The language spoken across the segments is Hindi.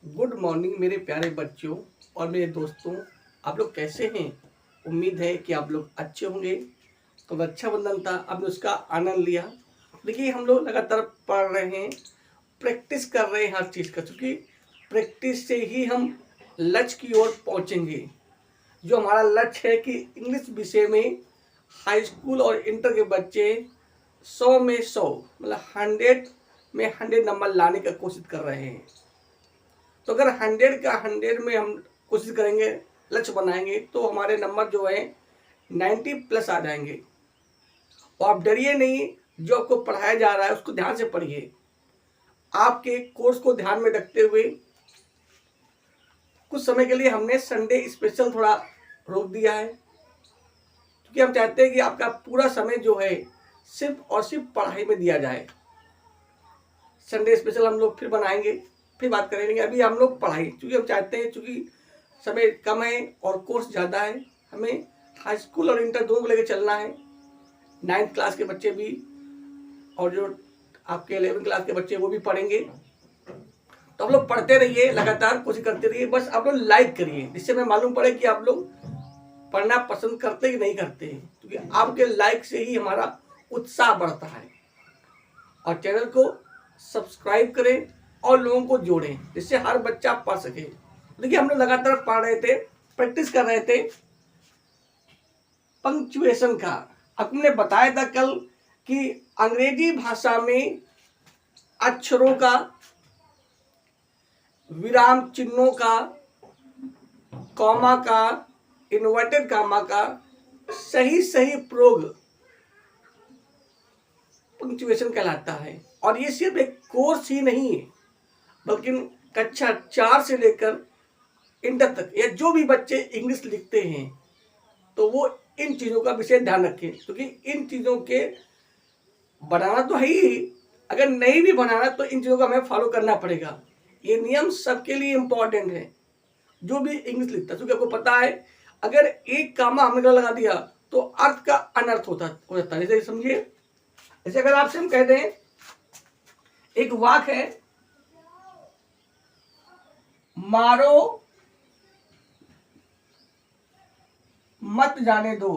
गुड मॉर्निंग मेरे प्यारे बच्चों और मेरे दोस्तों। आप लोग कैसे हैं? उम्मीद है कि आप लोग अच्छे होंगे। तो रक्षाबंधन था, आपने उसका आनंद लिया। देखिए, हम लोग लगातार पढ़ रहे हैं, प्रैक्टिस कर रहे हैं हर चीज़ का, क्योंकि प्रैक्टिस से ही हम लक्ष्य की ओर पहुंचेंगे। जो हमारा लक्ष्य है कि इंग्लिश विषय में हाई स्कूल और इंटर के बच्चे 100 में 100 मतलब 100 में 100 नंबर लाने का कोशिश कर रहे हैं। तो अगर 100 का 100 में हम कोशिश करेंगे, लक्ष्य बनाएंगे, तो हमारे नंबर जो है 90 प्लस आ जाएंगे। और आप डरिए नहीं, जो आपको पढ़ाया जा रहा है उसको ध्यान से पढ़िए। आपके कोर्स को ध्यान में रखते हुए कुछ समय के लिए हमने संडे स्पेशल थोड़ा रोक दिया है, क्योंकि हम चाहते हैं कि आपका पूरा समय जो है सिर्फ और सिर्फ पढ़ाई में दिया जाए। संडे स्पेशल हम लोग फिर बनाएंगे, फिर बात करेंगे। अभी हम लोग पढ़ाई, क्योंकि हम चाहते हैं, चूँकि समय कम है और कोर्स ज़्यादा है, हमें हाई स्कूल और इंटर दोनों को लेकर चलना है। 9th क्लास के बच्चे भी और जो आपके 11th क्लास के बच्चे वो भी पढ़ेंगे। तो आप लोग पढ़ते रहिए, लगातार कोशिश करते रहिए। बस आप लोग लाइक करिए, जिससे हमें मालूम पड़े कि आप लोग पढ़ना पसंद करते कि नहीं करते हैं, क्योंकि आपके लाइक से ही हमारा उत्साह बढ़ता है। और चैनल को सब्सक्राइब करें और लोगों को जोड़ें, जिससे हर बच्चा पढ़ सके। देखिए, हम लोग लगातार पढ़ रहे थे, प्रैक्टिस कर रहे थे पंक्चुएशन का। आपने बताया था कल कि अंग्रेजी भाषा में अक्षरों का, विराम चिन्हों का, कॉमा का, इन्वर्टेड कॉमा का सही सही प्रयोग पंक्चुएशन कहलाता है। और ये सिर्फ एक कोर्स ही नहीं है, बल्कि कक्षा 4 से लेकर इंटर तक या जो भी बच्चे इंग्लिश लिखते हैं, तो वो इन चीज़ों का विशेष ध्यान रखें, क्योंकि इन चीज़ों के बनाना तो है ही, अगर नहीं भी बनाना तो इन चीज़ों का हमें फॉलो करना पड़ेगा। ये नियम सबके लिए इम्पोर्टेंट है, जो भी इंग्लिश लिखता है। क्योंकि आपको पता है, अगर एक कामा हमने गलत लगा दिया तो अर्थ का अनर्थ हो जाता है। जैसे समझिए, जैसे अगर आपसे हम कह दें, एक वाक्य है, मारो मत जाने दो।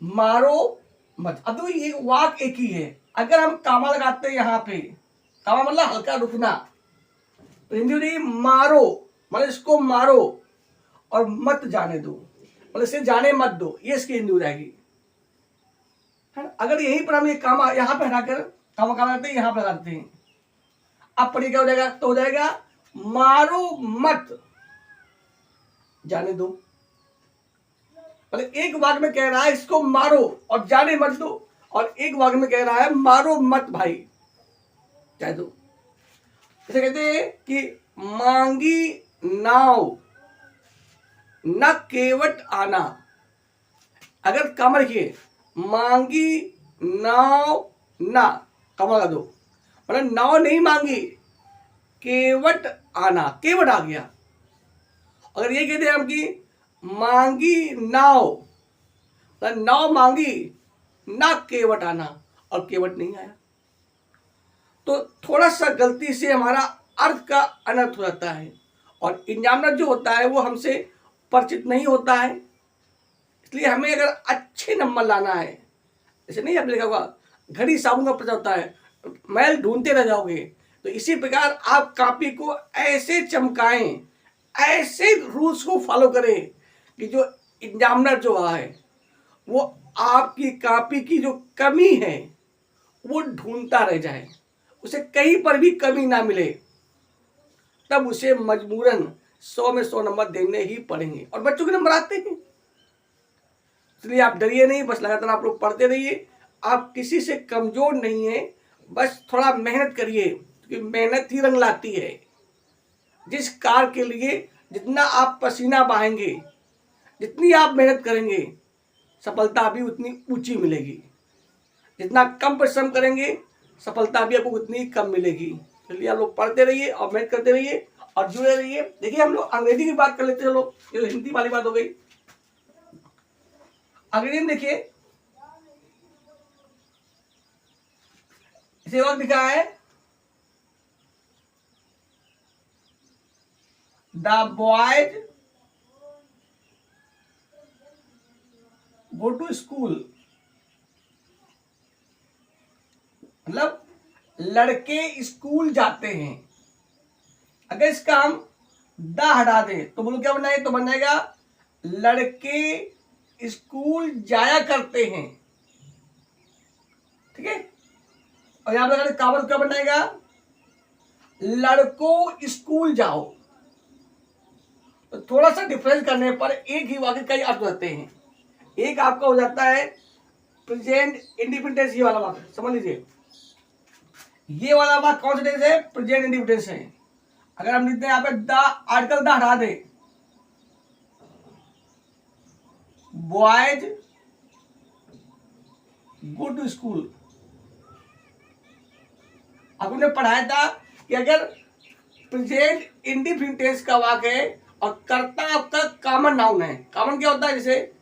मारो मत, अब तो ये वाक्य एक ही है। अगर हम कामा लगाते हैं यहाँ पे, कामा मतलब हल्का रुकना, तो हिंदी में मारो मतलब इसको मारो, और मत जाने दो मतलब इसे जाने मत दो, ये इसकी हिंदी हो जाएगी, है ना। अगर यहीं पर हम ये कामा यहाँ पे हटाकर कामा लगाते हैं, यहाँ पे लगाते हैं, अब पढ़िए क्या हो जाएगा, तो हो जाएगा मारो मत जाने दो। मतलब एक वाक्य में कह रहा है इसको मारो और जाने मत दो, और एक वाक्य में कह रहा है मारो मत भाई, जाने दो। जैसे कहते हैं कि मांगी नाव न केवट आना। अगर कमर रखिए, मांगी नाव ना, कमर लगा दो, मतलब नाव नहीं मांगी, केवट आना, केवट आ गया। अगर ये कहते हैं हम कि मांगी नाव, मतलब नाव मांगी ना केवट आना, और केवट नहीं आया, तो थोड़ा सा गलती से हमारा अर्थ का अनर्थ हो जाता है। और एग्जामिनर जो होता है वो हमसे परिचित नहीं होता है, इसलिए हमें अगर अच्छे नंबर लाना है, जैसे नहीं आपने लिखा होगा घड़ी साबुन का प्रचार होता है, मैल ढूंढते रह जाओगे, तो इसी प्रकार आप कॉपी को ऐसे चमकाएं, ऐसे रूल्स को फॉलो करें कि जो एग्जामिनर जो है वो आपकी कॉपी की जो कमी है वो ढूंढता रह जाए, उसे कहीं पर भी कमी ना मिले, तब उसे मजबूरन 100 में 100 नंबर देने ही पड़ेंगे। और बच्चों के नंबर आते हैं, इसलिए आप डरिए नहीं, बस लगातार आप लोग पढ़ते रहिए। आप किसी से कमजोर नहीं है, बस थोड़ा मेहनत करिए, क्योंकि मेहनत ही रंग लाती है। जिस कार्य के लिए जितना आप पसीना बहाएंगे, जितनी आप मेहनत करेंगे, सफलता भी उतनी ऊंची मिलेगी। जितना कम परिश्रम करेंगे, सफलता भी आपको उतनी कम मिलेगी। इसलिए आप लोग पढ़ते रहिए और मेहनत करते रहिए और जुड़े रहिए। देखिए, हम लोग अंग्रेजी की बात कर लेते हैं, चलो ये हिंदी वाली बात हो गई। अंग्रेजी में देखिए, इसे वक्त लिखा है the boys go to school, मतलब लड़के स्कूल जाते हैं। अगर इसका हम द हटा दें तो बोलो क्या बनाएगा, तो बन जाएगा लड़के स्कूल जाया करते हैं। ठीक है, और यहां पर काबल क्या बनाएगा, लड़कों स्कूल जाओ। तो थोड़ा सा डिफरेंस करने पर एक ही वाक्य कई अर्थ होते हैं। एक आपका हो जाता है प्रेजेंट इंडिपेंडेंस, ये वाला वाक्य समझ लीजिए। ये वाला वाक्य कौन सा टेंस है, प्रेजेंट इंडिपेंडेंस है। अगर हम लिखते हैं यहां पे द, आर्टिकल द हटा दे, बॉयज गो टू स्कूल। अब हमने पढ़ाया था कि अगर प्रेजेंट इंडिफिनिट टेंस का वाक्य है और कर्ता आपका कॉमन नाउन है, कॉमन क्या होता है, जैसे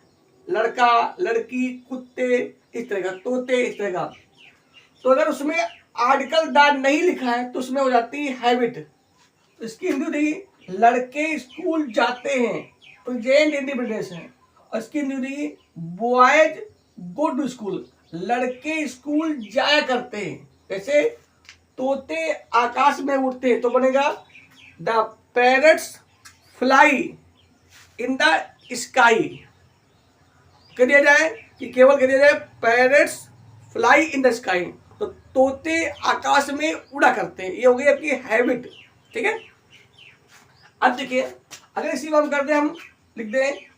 लड़का, लड़की, कुत्ते, इस तरह का, तोते, इस तरह का। तो अगर उसमें आर्टिकल द नहीं लिखा है तो उसमें हो जाती है हैबिट। तो इसकी हिंदी थी लड़के स्कूल जाते हैं, प्रेजेंट इंडिपेंडेंस है। और इसकी हिंदी थी बॉयज गो टू स्कूल, लड़के स्कूल जाया करते हैं। जैसे तोते आकाश में उड़ते, तो बनेगा the parrots fly in the sky. कह दिया जाए कि केवल कह दिया जाए parrots fly in the sky, तो तोते आकाश में उड़ा करते हैं। ये हो गई आपकी हैबिट। ठीक है, अब देखिए अगर इसी में हम करते हैं, हम लिख दें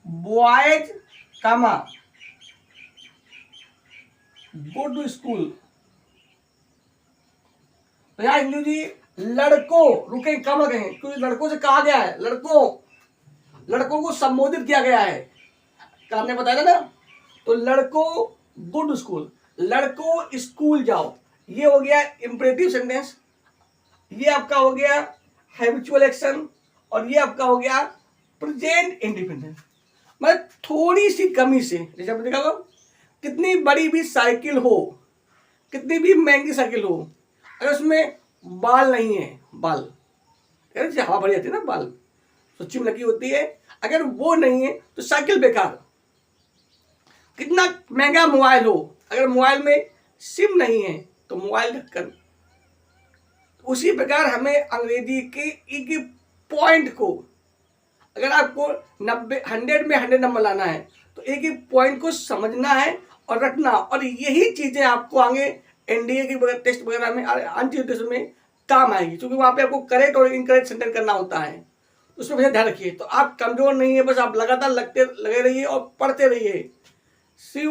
boys comma go to school. तो यार हिंदू जी लड़कों, रुके कम कहें क्योंकि लड़कों से कहा गया है, लड़कों को संबोधित किया गया है, आपने बताया ना। तो लड़कों गो टू स्कूल, लड़कों स्कूल जाओ, ये हो गया इंपरेटिव सेंटेंस, ये आपका हो गया हैबिचुअल एक्शन, और ये आपका हो गया प्रेजेंट इंडिपेंडेंस। मतलब थोड़ी सी कमी से, जैसे आपने देखा हो, कितनी बड़ी भी साइकिल हो, कितनी भी महंगी साइकिल हो, अगर उसमें बाल नहीं है, बाल जैसे हवा भरी जाती है ना, बाल सुच्ची में लगी होती है, अगर वो नहीं है तो साइकिल बेकार। कितना महंगा मोबाइल हो, अगर मोबाइल में सिम नहीं है तो मोबाइल ढक्कन। उसी प्रकार हमें अंग्रेजी के एक पॉइंट को, अगर आपको 100 में 100 नंबर लाना है तो एक एक पॉइंट को समझना है और रखना, और यही चीजें आपको आगे एनडीए की टेस्ट वगैरह में, अन्य टेस्ट में काम आएगी, क्योंकि वहां पे आपको करेक्ट और इनकरेक्ट सेंटेंस करना होता है। उसमें भैया ध्यान रखिए। तो आप कमजोर नहीं है, बस आप लगातार लगे रहिए और पढ़ते रहिए। शिव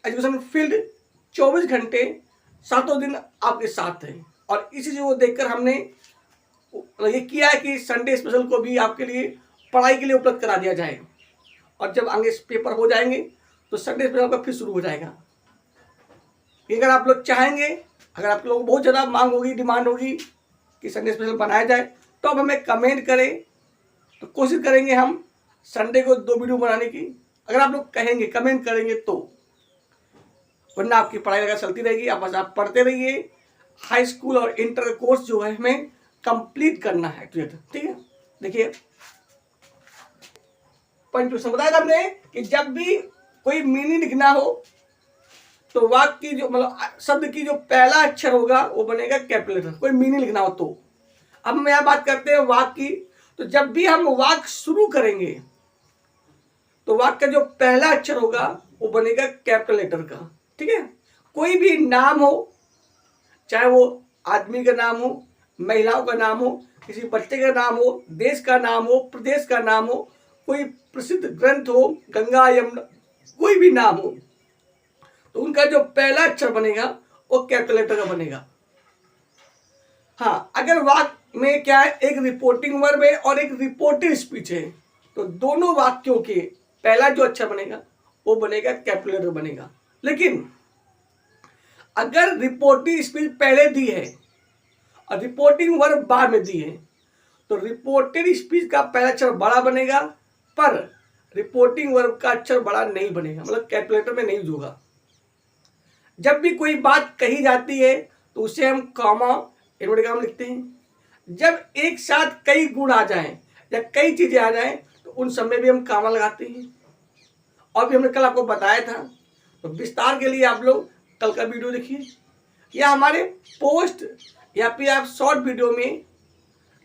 एजुकेशन फील्ड 24 घंटे 7 दिन आपके साथ है, और इसी चीज को देखकर हमने ये किया है कि संडे स्पेशल को भी आपके लिए पढ़ाई के लिए उपलब्ध करा दिया जाए। और जब आगे पेपर हो जाएंगे तो संडे स्पेशल का फिर शुरू हो जाएगा। अगर आप लोग चाहेंगे, अगर आप लोगों को बहुत ज़्यादा मांग होगी, डिमांड होगी कि संडे स्पेशल बनाया जाए, तो अब हमें कमेंट करें, तो कोशिश करेंगे हम संडे को 2 वीडियो बनाने की। अगर आप लोग कहेंगे, कमेंट करेंगे तो, वरना आपकी पढ़ाई लगा चलती रहेगी। आप बस आप पढ़ते रहिए। हाई स्कूल और इंटर कोर्स जो है हमें कंप्लीट करना है, ठीक है। देखिए पंक्चुएशन बताया था हमने कि जब भी कोई मीनिंग लिखना हो तो वाक्य की जो, मतलब शब्द की जो पहला अक्षर होगा वो बनेगा कैपिटल लेटर, कोई मीनिंग लिखना हो तो। अब हम यहाँ बात करते हैं वाक्य की। तो जब भी हम वाक्य शुरू करेंगे तो वाक्य का जो पहला अक्षर होगा वो बनेगा कैपिटल लेटर का, ठीक है। कोई भी नाम हो, चाहे वो आदमी का नाम हो, महिलाओं का नाम हो, किसी बच्चे का नाम हो, देश का नाम हो, प्रदेश का नाम हो, कोई प्रसिद्ध ग्रंथ हो, गंगा यमुना, कोई भी नाम हो, तो उनका जो पहला अक्षर बनेगा वो कैपिटल लेटर का बनेगा। हाँ, अगर वाक्य में क्या है, एक रिपोर्टिंग वर्ब है और एक रिपोर्टिव स्पीच है, तो दोनों वाक्यों के पहला जो अक्षर बनेगा वो बनेगा कैपिटल लेटर बनेगा। लेकिन अगर रिपोर्टिंग स्पीच पहले दी है और रिपोर्टिंग वर्ब बाद में दी है, तो रिपोर्टेड स्पीच का पहला अक्षर बड़ा बनेगा, पर रिपोर्टिंग वर्ब का अक्षर बड़ा नहीं बनेगा, मतलब कैलकुलेटर में नहीं यूज होगा। जब भी कोई बात कही जाती है तो उसे हम कॉमा इन्वर्टेड कॉमा लिखते हैं। जब एक साथ कई गुण आ जाएं या कई चीजें आ जाएं तो उन सब में भी हम कॉमा लगाते हैं। और भी हमने कल आपको बताया था, तो विस्तार के लिए आप लोग कल का वीडियो देखिए, या हमारे पोस्ट या फिर आप शॉर्ट वीडियो में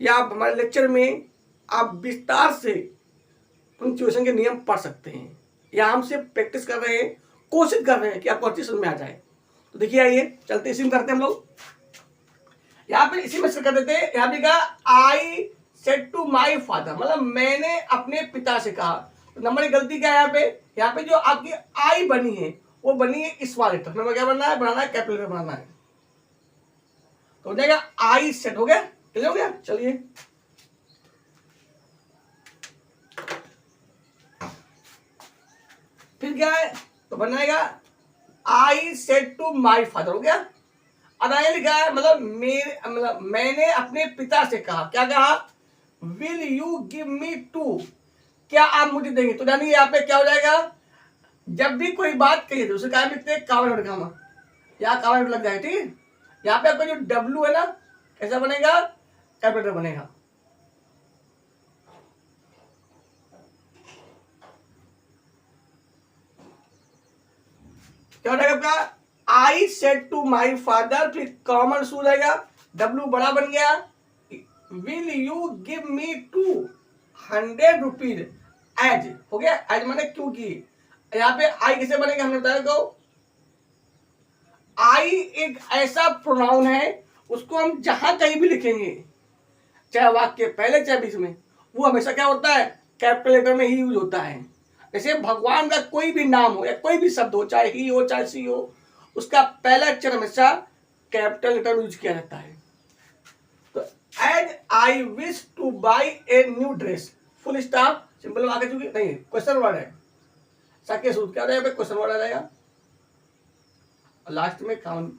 या आप हमारे लेक्चर में आप विस्तार से पंक्चुएशन के नियम पढ़ सकते हैं, या हमसे प्रैक्टिस कर रहे हैं, कोशिश कर रहे हैं कि आपको अच्छी समझ में आ जाए। तो देखिए आइए चलते इसी में करते हैं हम लोग। यहाँ पे इसी में से कर देते हैं। यहाँ पे कहा I said to my father, मतलब मैंने अपने पिता से कहा। तो नंबर एक गलती क्या है यहाँ पे जो आपकी आई बनी है वो बनी है स्मॉल लेटर। नंबर क्या बनना है, बनाना है कैपिटल बनाना है। तो हो जाएगा आई सेड, हो गया, क्लियर हो गया। चलिए फिर क्या है, तो बनाएगा I said to my father, हो गया। अब आगे लिखा है मतलब मैंने अपने पिता से कहा, क्या कहा, will you give me to, क्या आप मुझे देंगे। तो जानिए यहाँ पे क्या हो जाएगा, जब भी कोई बात कही तो उसे क्या लिखते हैं, कामा कामा, यहाँ कामा लग जाएगा, ठीक है। यहाँ पे आपका जो डब्लू है ना कैसा बनेगा, कैपिटल बनेगा। क्या हो जाएगा आपका, I said to my father, फिर कॉमन शू जाएगा, डब्लू बड़ा बन गया, will you give me 200 rupees as, हो गया। एज माने क्योंकि, यहाँ पे आई कैसे बनेगा हमने बताया को, आई एक ऐसा प्रोनाउन है उसको हम जहां कहीं भी लिखेंगे, चाहे वाक्य पहले चाहे बीच में, वो हमेशा क्या होता है, कैपिटल लेटर में ही यूज होता है। जैसे भगवान का कोई भी नाम हो या कोई भी शब्द हो, चाहे ही हो चाहे सी हो, उसका पहला अक्षर हमेशा कैपिटल लेटर यूज किया जाता है। तो as I wish to buy a new dress, full stop, simple आगे चुकी नहीं, क्वेश्चन वर्ड है, साके सूत्र क्या रहेगा, क्वेश्चन वर्ड आ जाएगा। लास्ट में काउंट,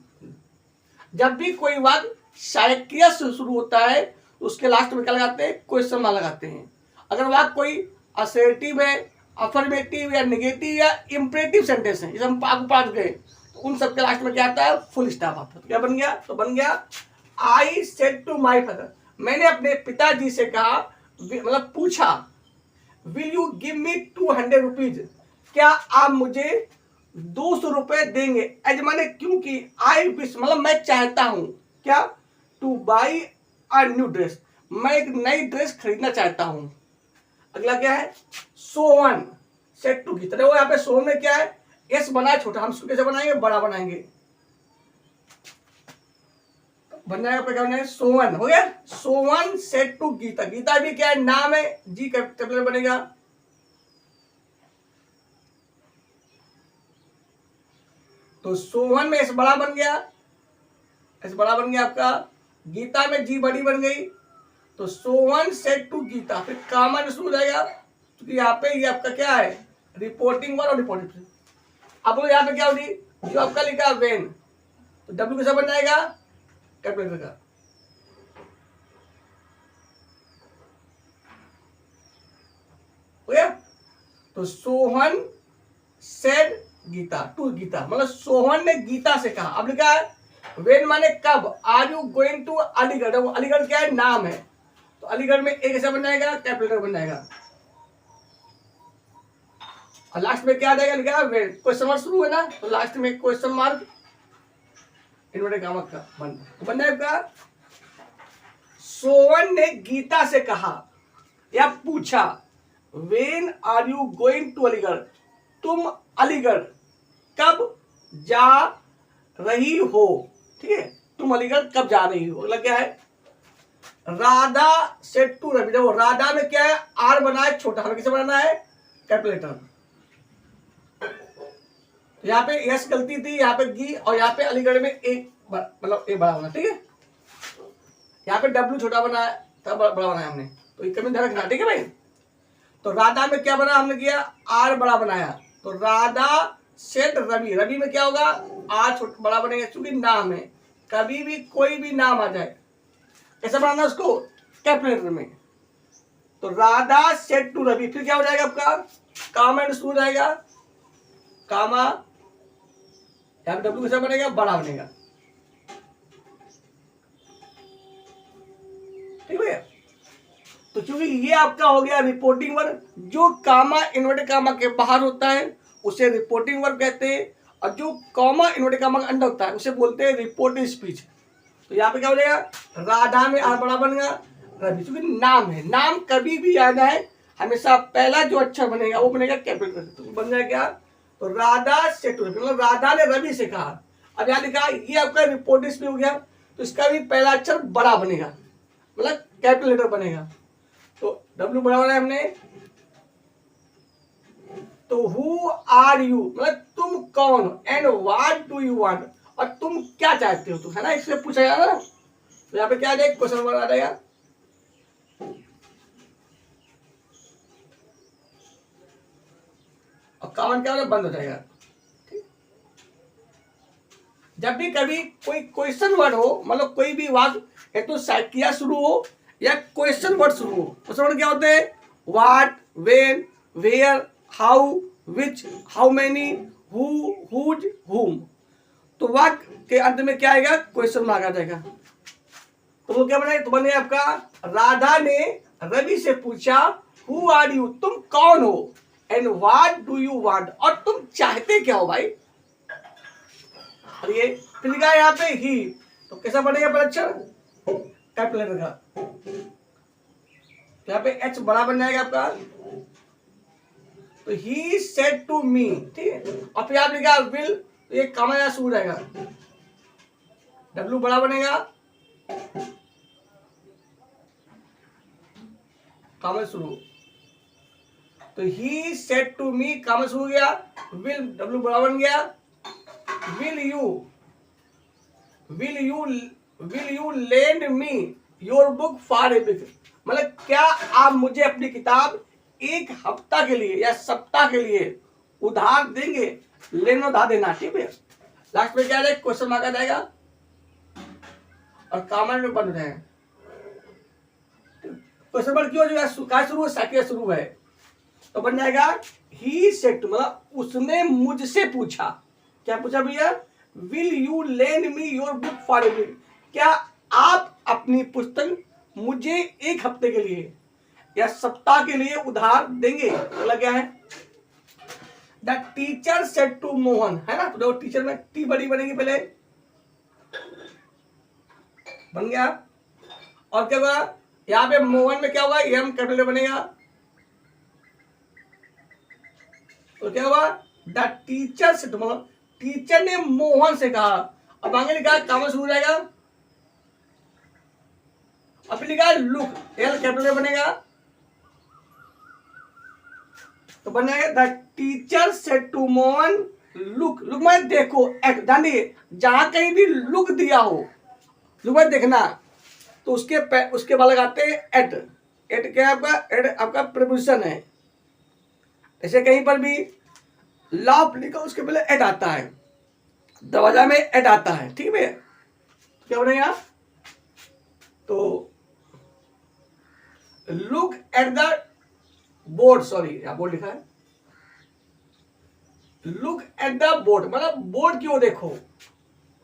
जब भी कोई वाक्य शायकिया से शुरू होता है तो उसके लास्ट में क्या लगाते हैं, क्वेश्चन मार्क लगाते हैं। अगर वाक्य कोई असर्टिव है, अफर्मेटिव या नेगेटिव या इंपरेटिव सेंटेंस है, जैसे हम आपको पढ़ गए, तो उन सबके लास्ट में क्या आता है, फुल स्टॉप आता है। तो क्या बन गया, तो बन गया I said to my father, मैंने अपने पिताजी से कहा, मतलब पूछा, will you give me 200 rupees, क्या आप मुझे 200 रुपए देंगे। एज माने क्योंकि, आई विश मतलब मैं चाहता हूं, क्या, two by a new dress, मैं एक नई ड्रेस खरीदना चाहता हूं। अगला क्या है, सोवन सेड टू गीता, देखो यहाँ पे सोवन में क्या है, एस बना है छोटा, हम इसको कैसे बनाएंगे, बड़ा बनाएंगे, बन जाएगा क्या बनाएंगे, सोवन, हो गया। सोवन सेड टू गीता, गीता भी क्या है, नाम है, जी कैपिटल बनेगा। तो सोवन में एस बड़ा बन गया, एस बड़ा बन गया आपका, गीता में जी बड़ी बन गई, तो सोवन सेड टू गीता, फिर कॉमन शुरू हो जाएगा, क्योंकि यहाँ पे ये आपका क्या है, रिपोर्टिंग वर्ड और रिपोर्टिंग। अब यहाँ पे क्या होगी, जो आपका लिखा वेन, तो डब्ल्यू कैसा बन जाएगा, कैपिटल का, हो गया। तो सोहन सेड गीता टू गीता, मतलब सोहन ने गीता से कहा। अब लिखा है वेन माने कब, are you going to Aligarh, Aligarh क्या है, नाम है, तो अलीगढ़ में एक ऐसा बन जाएगा, कैपिटल बन जाएगा, और लास्ट में क्या आ जाएगा, लिखा है वेन, क्वेश्चन मार्क शुरू है ना, तो लास्ट में क्वेश्चन मार्क इन्वर्टेड कॉमा का बन जाएगा। सोवन ने गीता से कहा या पूछा, when are you going to Aligarh, तुम अलीगढ़ कब जा रही हो, ठीक है, तुम अलीगढ़ कब जा रही हो। अगला क्या है, राधा सेड टू रवि, देखो राधा में क्या है, आर बना है छोटा, हमें किसे बनाना है, कैपिटल। यहाँ पे यस गलती थी, यहाँ पे गी, और यहाँ पे अलीगढ़ में एक मतलब एक बड़ा होना, ठीक है। यहाँ पे डब्ल्यू छोटा बना है, तब बड़ा बनाया हमने, तो कभी ध्यान रखना, ठीक है भाई। तो राधा में क्या बना, हमने किया आर बड़ा बनाया, तो राधा सेड रवि, रवि में क्या होगा, आर छोटा बड़ा बनेगा, क्योंकि नाम है, कभी भी कोई भी नाम आ जाए कैसा बनाना उसको, कैपिटल में। तो राधा सेड टू रवि, फिर क्या हो जाएगा आपका, कामा एंड शुरू हो जाएगा, कामा, यहाँ पे डब्ल्यू कैसा बनेगा, बड़ा बनेगा, ठीक है। तो चूंकि ये आपका हो गया रिपोर्टिंग वर्ब, जो कामा इन्वर्टेड कामा के बाहर होता है उसे रिपोर्टिंग वर्ब कहते हैं, और जो कॉमा इन्वर्टेड कामा के अंदर होता है उसे बोलते हैं रिपोर्टिंग स्पीच। तो यहाँ पे क्या हो जाएगा, राधा में आर बड़ा बनेगा, रवि, चूंकि नाम है, नाम कभी भी आना है हमेशा पहला जो अक्षर बनेगा वो बनेगा कैपिटल, तो बन जाएगा क्या, तो राधा से टू, मतलब राधा ने रवि से कहा। अब यहाँ लिखा ये आपका रिपोर्टिंग स्पीच हो गया, तो इसका भी पहला अक्षर बड़ा बनेगा, मतलब कैपिटल लेटर बनेगा। तो डब्ल्यू बड़ा बना है हमने, तो हु आर यू, मतलब तुम कौन हो, and what do you want, और तुम क्या चाहते हो, तो है ना, इससे पूछा जाएगा ना। तो यहाँ पे क्या आ जाएगा, क्वेश्चन नंबर आ जाएगा, और कॉमन क्या होगा, बंद हो जाएगा। जब भी कभी कोई क्वेश्चन वर्ड हो, मतलब कोई भी वाक्य है तो क्रिया शुरू हो या क्वेश्चन वर्ड शुरू हो, क्वेश्चन वर्ड क्या होते हैं, what, when, where, how, which, how many, who, whose, whom, तो वाक्य के अंत में क्या आएगा, क्वेश्चन मार्क आ जाएगा। तो वो क्या बनेगा, तो बने आपका, राधा ने रवि से पूछा हु आर यू, तुम कौन हो, and what do you want, और तुम चाहते क्या हो भाई। और ये फिर लिखा है यहाँ पे ही, तो कैसा बनेगा पर अक्षर, कैपिटल लेटर का, तो यहाँ पे एच बड़ा बन जाएगा आपका, तो ही सेड टू मी, ठीक है, और फिर आप लिखा विल, तो ये कामा यहाँ शुरू रहेगा, डब्ल्यू बड़ा बनेगा, कामा शुरू, तो ही सेड टू मी, कामा शुरू हो गया, विल डब्ल्यू बड़ा बन गया, will you lend me your book for a week, मतलब क्या आप मुझे अपनी किताब एक हफ्ता के लिए या सप्ताह के लिए उधार देंगे, लेना उधार देना, ठीक है। लास्ट में क्या है, क्वेश्चन मार्क आ जाएगा और कॉमा में बन रहे हैं, क्वेश्चन मार्क क्यों जो है, शुरू है, शुरू है, तो बन जाएगा ही सेड टू, मतलब उसने मुझसे पूछा, क्या पूछा भैया, will you lend me your book for a week, क्या आप अपनी पुस्तक मुझे एक हफ्ते के लिए या सप्ताह के लिए उधार देंगे, मतलब क्या है, the teacher said to Mohan, है ना, तो टीचर में टी बड़ी बनेगी पहले, बन गया, और क्या होगा, यहाँ पे मोहन में क्या होगा, एम कैपिटल बनेगा, तो क्या होगा, द टीचर सेड टू, मतलब टीचर ने मोहन से कहा, अब आगे लिखा कामा शुरू हो जाएगा, अब लिखा लुक, एल कैपिटल बनेगा, तो बन जाएगा the teacher said to Mohan look, look में देखो, एट, ध्यान दिए, जहां कहीं भी लुक दिया हो, लुक में देखना, तो उसके बाद लगाते हैं एट, एट क्या है आपका, एट आपका प्रीपोजिशन है, ऐसे कहीं पर भी लॉप लिखा उसके पहले एट आता है, दरवाजा में एट आता है, ठीक है, क्या बनेगा, तो look at the board, sorry यहाँ बोर्ड लिखा है, लुक एट द बोर्ड, मतलब बोर्ड की ओर देखो,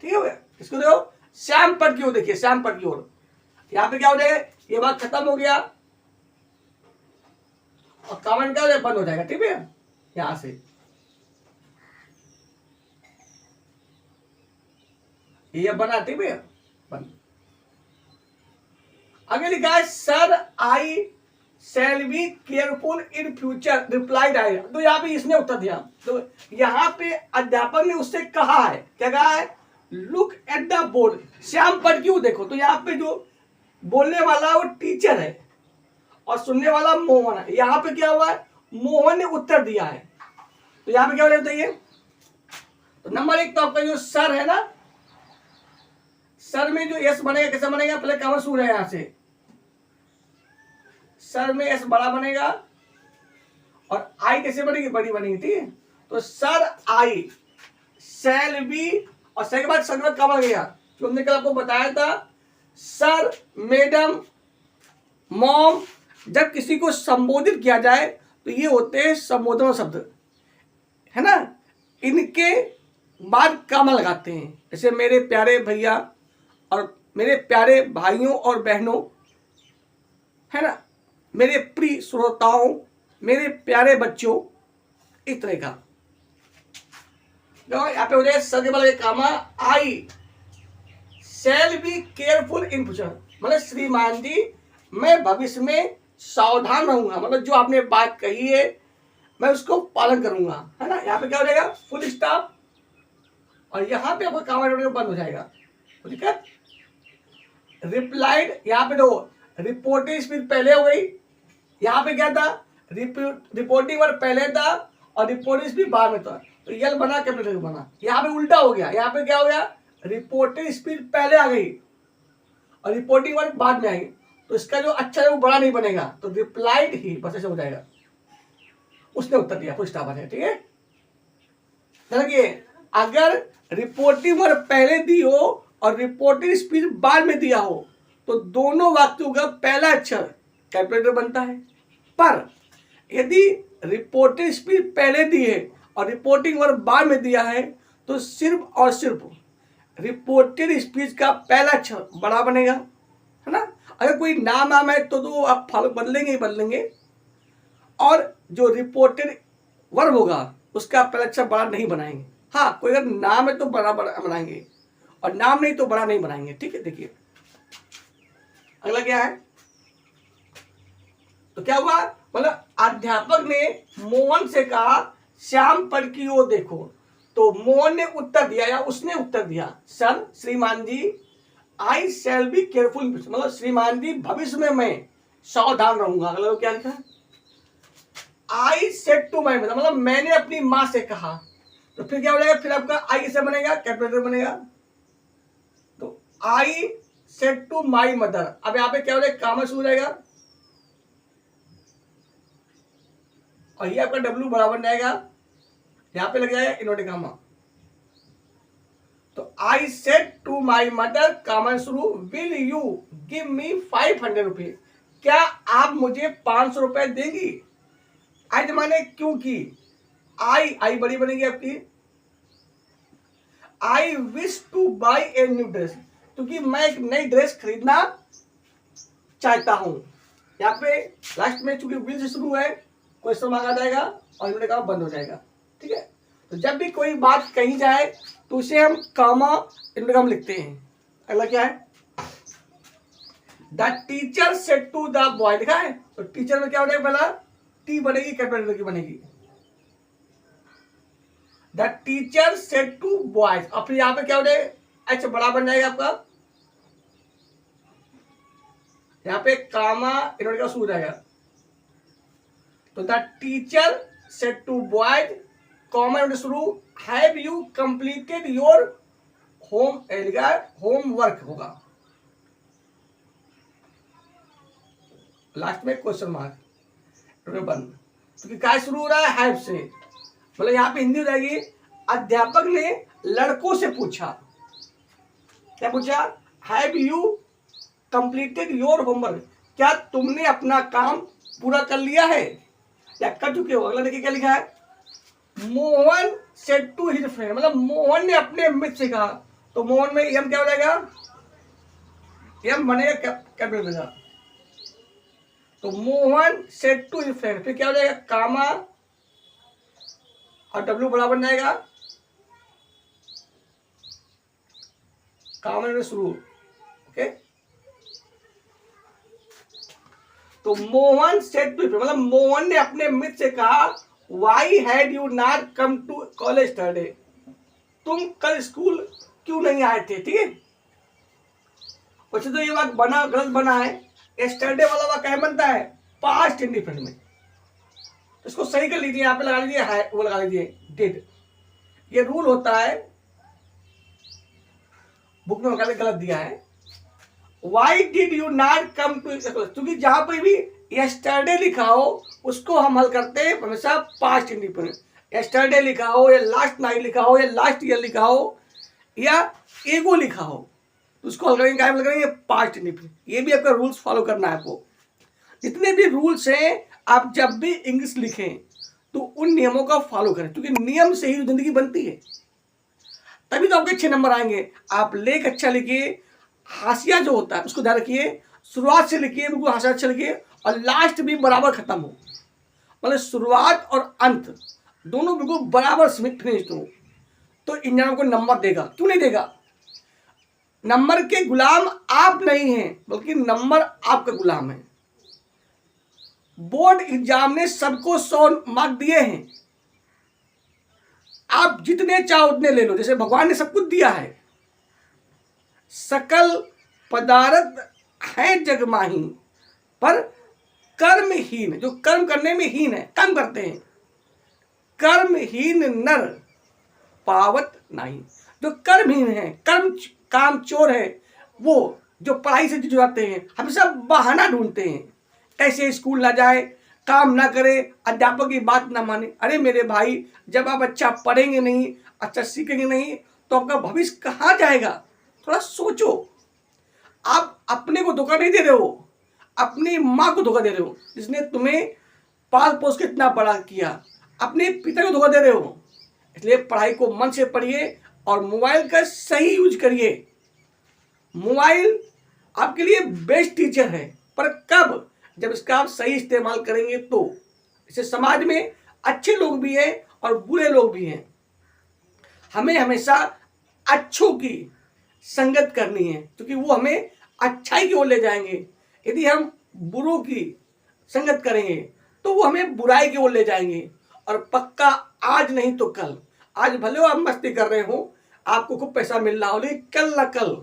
ठीक है, इसको देखो, श्याम पट की ओर देखिए, श्याम पट की ओर, यहाँ पे क्या हो जाएगा, ये बात खत्म हो गया, और कमेंट क्या हो जाएगा, बंद हो जाएगा, ठीक है, यहां से ये बना, ठीक है, बंद। आगे लिखा है sir I shall be careful in future replied I, तो यहाँ पे इसने उत्तर दिया, तो यहाँ पे अध्यापक ने उससे कहा है, क्या कहा है, look at the board, Shyam पर क्यों देखो, तो यहाँ पे जो बोलने वाला वो टीचर है और सुनने वाला मोहन है, यहाँ पे क्या हुआ है, मोहन ने उत्तर दिया है, तो यहाँ पे क्या बोले बताइए, तो नंबर एक तो आपका जो सर है ना, सर में जो एस बनेगा कैसे बनेगा, पहले कहाँ शुरू है, यहां से सर में एस बड़ा बनेगा और आई कैसे बनेगी, बड़ी बनेगी, ठीक है, तो सर आई शैल बी, और सर के बाद सर के बाद क्या बन गया, जो हमने कल आपको बताया था, सर, मैडम, मॉम जब किसी को संबोधित किया जाए तो ये होते हैं संबोधन शब्द, है ना। इनके बाद कामा लगाते हैं, जैसे मेरे प्यारे भैया और मेरे प्यारे भाइयों और बहनों, है ना, मेरे प्रिय श्रोताओं, मेरे प्यारे बच्चों, इस तरह का। यहाँ पे हो जाए सर के बाद comma, I shall be careful in future, मतलब श्रीमान जी मैं भविष्य में सावधान रहूंगा, मतलब जो आपने बात कही है मैं उसको पालन करूंगा, है ना। यहाँ पे क्या हो जाएगा, फुल स्टॉप, और यहाँ पे आपका कामा बंद हो जाएगा, ठीक है। रिप्लाइड, यहाँ पे दो रिपोर्टिंग स्पीड पहले हो गई, यहाँ पे क्या था, रिपोर्टिंग वर्ड पहले था और रिपोर्टिंग स्पीड बाद में था, तो यल बना कैपिटल बना। यहाँ पे उल्टा हो गया, यहाँ पे क्या हो गया, रिपोर्टिंग स्पीड पहले आ गई और रिपोर्टिंग वर्ड बाद में आई, तो इसका जो अच्छा है वो बड़ा नहीं बनेगा, तो रिप्लाइड ही बस ऐसे हो जाएगा, उसने उत्तर दिया, फुल स्टॉप आ जाएगा, ठीक है। देखिए अगर रिपोर्टिंग वर्ड पहले दी हो और रिपोर्टिंग स्पीड बाद में दिया हो तो दोनों वाक्यों का पहला अक्षर कैपिटल बनता है, पर यदि रिपोर्टिंग स्पीड पहले दी है और रिपोर्टिंग वर्ड बाद में दिया है तो सिर्फ और सिर्फ रिपोर्टेड स्पीच का पहला अक्षर बड़ा बनेगा, है ना। अगर कोई नाम आम है तो आप फॉलो बदलेंगे ही बदलेंगे, और जो रिपोर्टेड वर्ब होगा उसका पहला अक्षर बड़ा नहीं बनाएंगे। हाँ, कोई अगर नाम है तो बड़ा बड़ा बनाएंगे और नाम नहीं तो बड़ा नहीं बनाएंगे, ठीक है। देखिए अगला क्या है, तो क्या हुआ, मतलब अध्यापक ने मोहन से कहा श्याम पर की ओर देखो, तो मोहन ने उत्तर दिया या उसने उत्तर दिया, सर श्रीमान जी आई शैल बी केयरफुल, मतलब श्रीमान जी भविष्य में मैं सावधान रहूंगा। अगला क्या लिखा, I said to my mother, मतलब मैंने अपनी माँ से कहा, तो फिर क्या हो जाएगा, फिर आपका आई से बनेगा कैपिटल बनेगा, तो I said to my mother. अब यहाँ पे क्या हो जाएगा, कामा शुरू हो जाएगा और ये आपका डब्ल्यू बड़ा बन जाएगा, यहाँ पे लग जाएगा इन्वर्टेड कामा, तो I said to my mother comma शुरू, will you give me 500 rupees, क्या आप मुझे 500 रुपए देंगी। आज माने क्योंकि आई बड़ी बनेगी आपकी, आई wish to buy a new dress, क्योंकि मैं एक नई ड्रेस खरीदना चाहता हूं। यहाँ पे लास्ट में चूंकि विल से शुरू है क्वेश्चन मार्क आ जाएगा और इन्होंने कहा बंद हो जाएगा, ठीक है। तो जब भी कोई बात कही जाए तो उसे हम कामा इन्होंने हम लिखते हैं। अगला क्या है, the teacher said to the boy, लिखा है, तो टीचर में क्या हो जाएगा, पहला टी बनेगी कैपिटल की बनेगी, the teacher said to boys, और फिर यहाँ पे क्या हो जाएगा, एच बड़ा बन जाएगा आपका, यहाँ पे कामा इन्होंने का शुरू हो जाएगा, तो the teacher said to boys comma शुरू, have you completed your home, homework होगा, लास्ट में क्वेश्चन मार्क बंद, क्योंकि क्या शुरू हो रहा है, हैव से, मतलब यहाँ पे हिंदी हो जाएगी, अध्यापक ने लड़कों से पूछा, क्या पूछा, have you completed your homework, क्या तुमने अपना काम पूरा कर लिया है या कर चुके हो। अगला देखिए क्या लिखा है, Mohan said to his friend, मतलब मोहन ने अपने मित्र से कहा, तो मोहन में एम क्या हो जाएगा, एम बनेगा कैपिटल बनेगा, तो Mohan said to his friend, फिर क्या हो जाएगा, कामा और डब्ल्यू बड़ा बन जाएगा, कामा में शुरू, ओके। तो मोहन सेड टू, मतलब मोहन ने अपने मित्र से कहा, why had you not come to college yesterday, तुम कल स्कूल क्यों नहीं आए थे, ठीक है। वैसे तो ये बात बना गलत बना है, स्टडे वाला वाक्य क्या बनता है, पास्ट इंडिफिनिट में, इसको सही कर लीजिए, यहाँ पे लगा लीजिए है, वो लगा लीजिए डिड, ये रूल होता है, बुक में गलत दिया है, why did you not come to, क्योंकि जहां पर भी यस्टरडे लिखा हो उसको हम हल करते हैं हमेशा पास्ट इंडिफिनिट, यस्टरडे लिखा हो या लास्ट नाइट लिखा हो या लास्ट ईयर लिखा हो या एगो लिखा हो तो उसको हल करेंगे, क्या हल करेंगे, पास्ट इंडिफिनिट। ये भी आपका रूल्स फॉलो करना है आपको। जितने भी रूल्स हैं, आप जब भी इंग्लिश लिखें तो उन नियमों का फॉलो करें, क्योंकि नियम से ही जिंदगी बनती है, तभी तो आपके 6 नंबर आएंगे। आप लेख अच्छा लिखिए, हाशिया जो होता है उसको ध्यान रखिए, शुरुआत से लिखिए बिल्कुल हाशिया अच्छा लिखिए, और लास्ट भी बराबर खत्म हो, मतलब शुरुआत और अंत दोनों बिल्कुल बराबर फिनिश्ड हो, तो इंजन को नंबर देगा। क्यों नहीं देगा? नंबर के गुलाम आप नहीं हैं, बल्कि नंबर आपका गुलाम है। बोर्ड एग्जाम ने सबको 100 मार्क दिए हैं, आप जितने चाहो उतने ले लो, जैसे भगवान ने सब कुछ दिया है। सकल पदार्थ है जग माही, पर कर्महीन, जो कर्म करने में हीन है, काम करते हैं, कर्महीन नर पावत नहीं। जो कर्महीन है, काम चोर है, वो जो पढ़ाई से जुड़ाते हैं, हमेशा बहाना ढूंढते हैं, कैसे स्कूल ना जाए, काम ना करे, अध्यापक की बात ना माने। अरे मेरे भाई, जब आप अच्छा पढ़ेंगे नहीं, अच्छा सीखेंगे नहीं, तो आपका भविष्य कहाँ जाएगा? थोड़ा सोचो। आप अपने को धोखा नहीं दे रहे हो, अपनी माँ को धोखा दे रहे हो, जिसने तुम्हें पाल पोस के इतना बड़ा किया, अपने पिता को धोखा दे रहे हो। इसलिए पढ़ाई को मन से पढ़िए और मोबाइल का सही यूज करिए। मोबाइल आपके लिए बेस्ट टीचर है, पर कब? जब इसका आप सही इस्तेमाल करेंगे तो। इसे समाज में अच्छे लोग भी हैं और बुरे लोग भी हैं, हमें हमेशा अच्छों की संगत करनी है, क्योंकि वो हमें अच्छाई की ओर ले जाएंगे। यदि हम बुरों की संगत करेंगे तो वो हमें बुराई की ओर ले जाएंगे। और पक्का आज नहीं तो कल, आज भले आप मस्ती कर रहे हो, आपको खूब पैसा मिल रहा हो, लेकिन कल ना कल,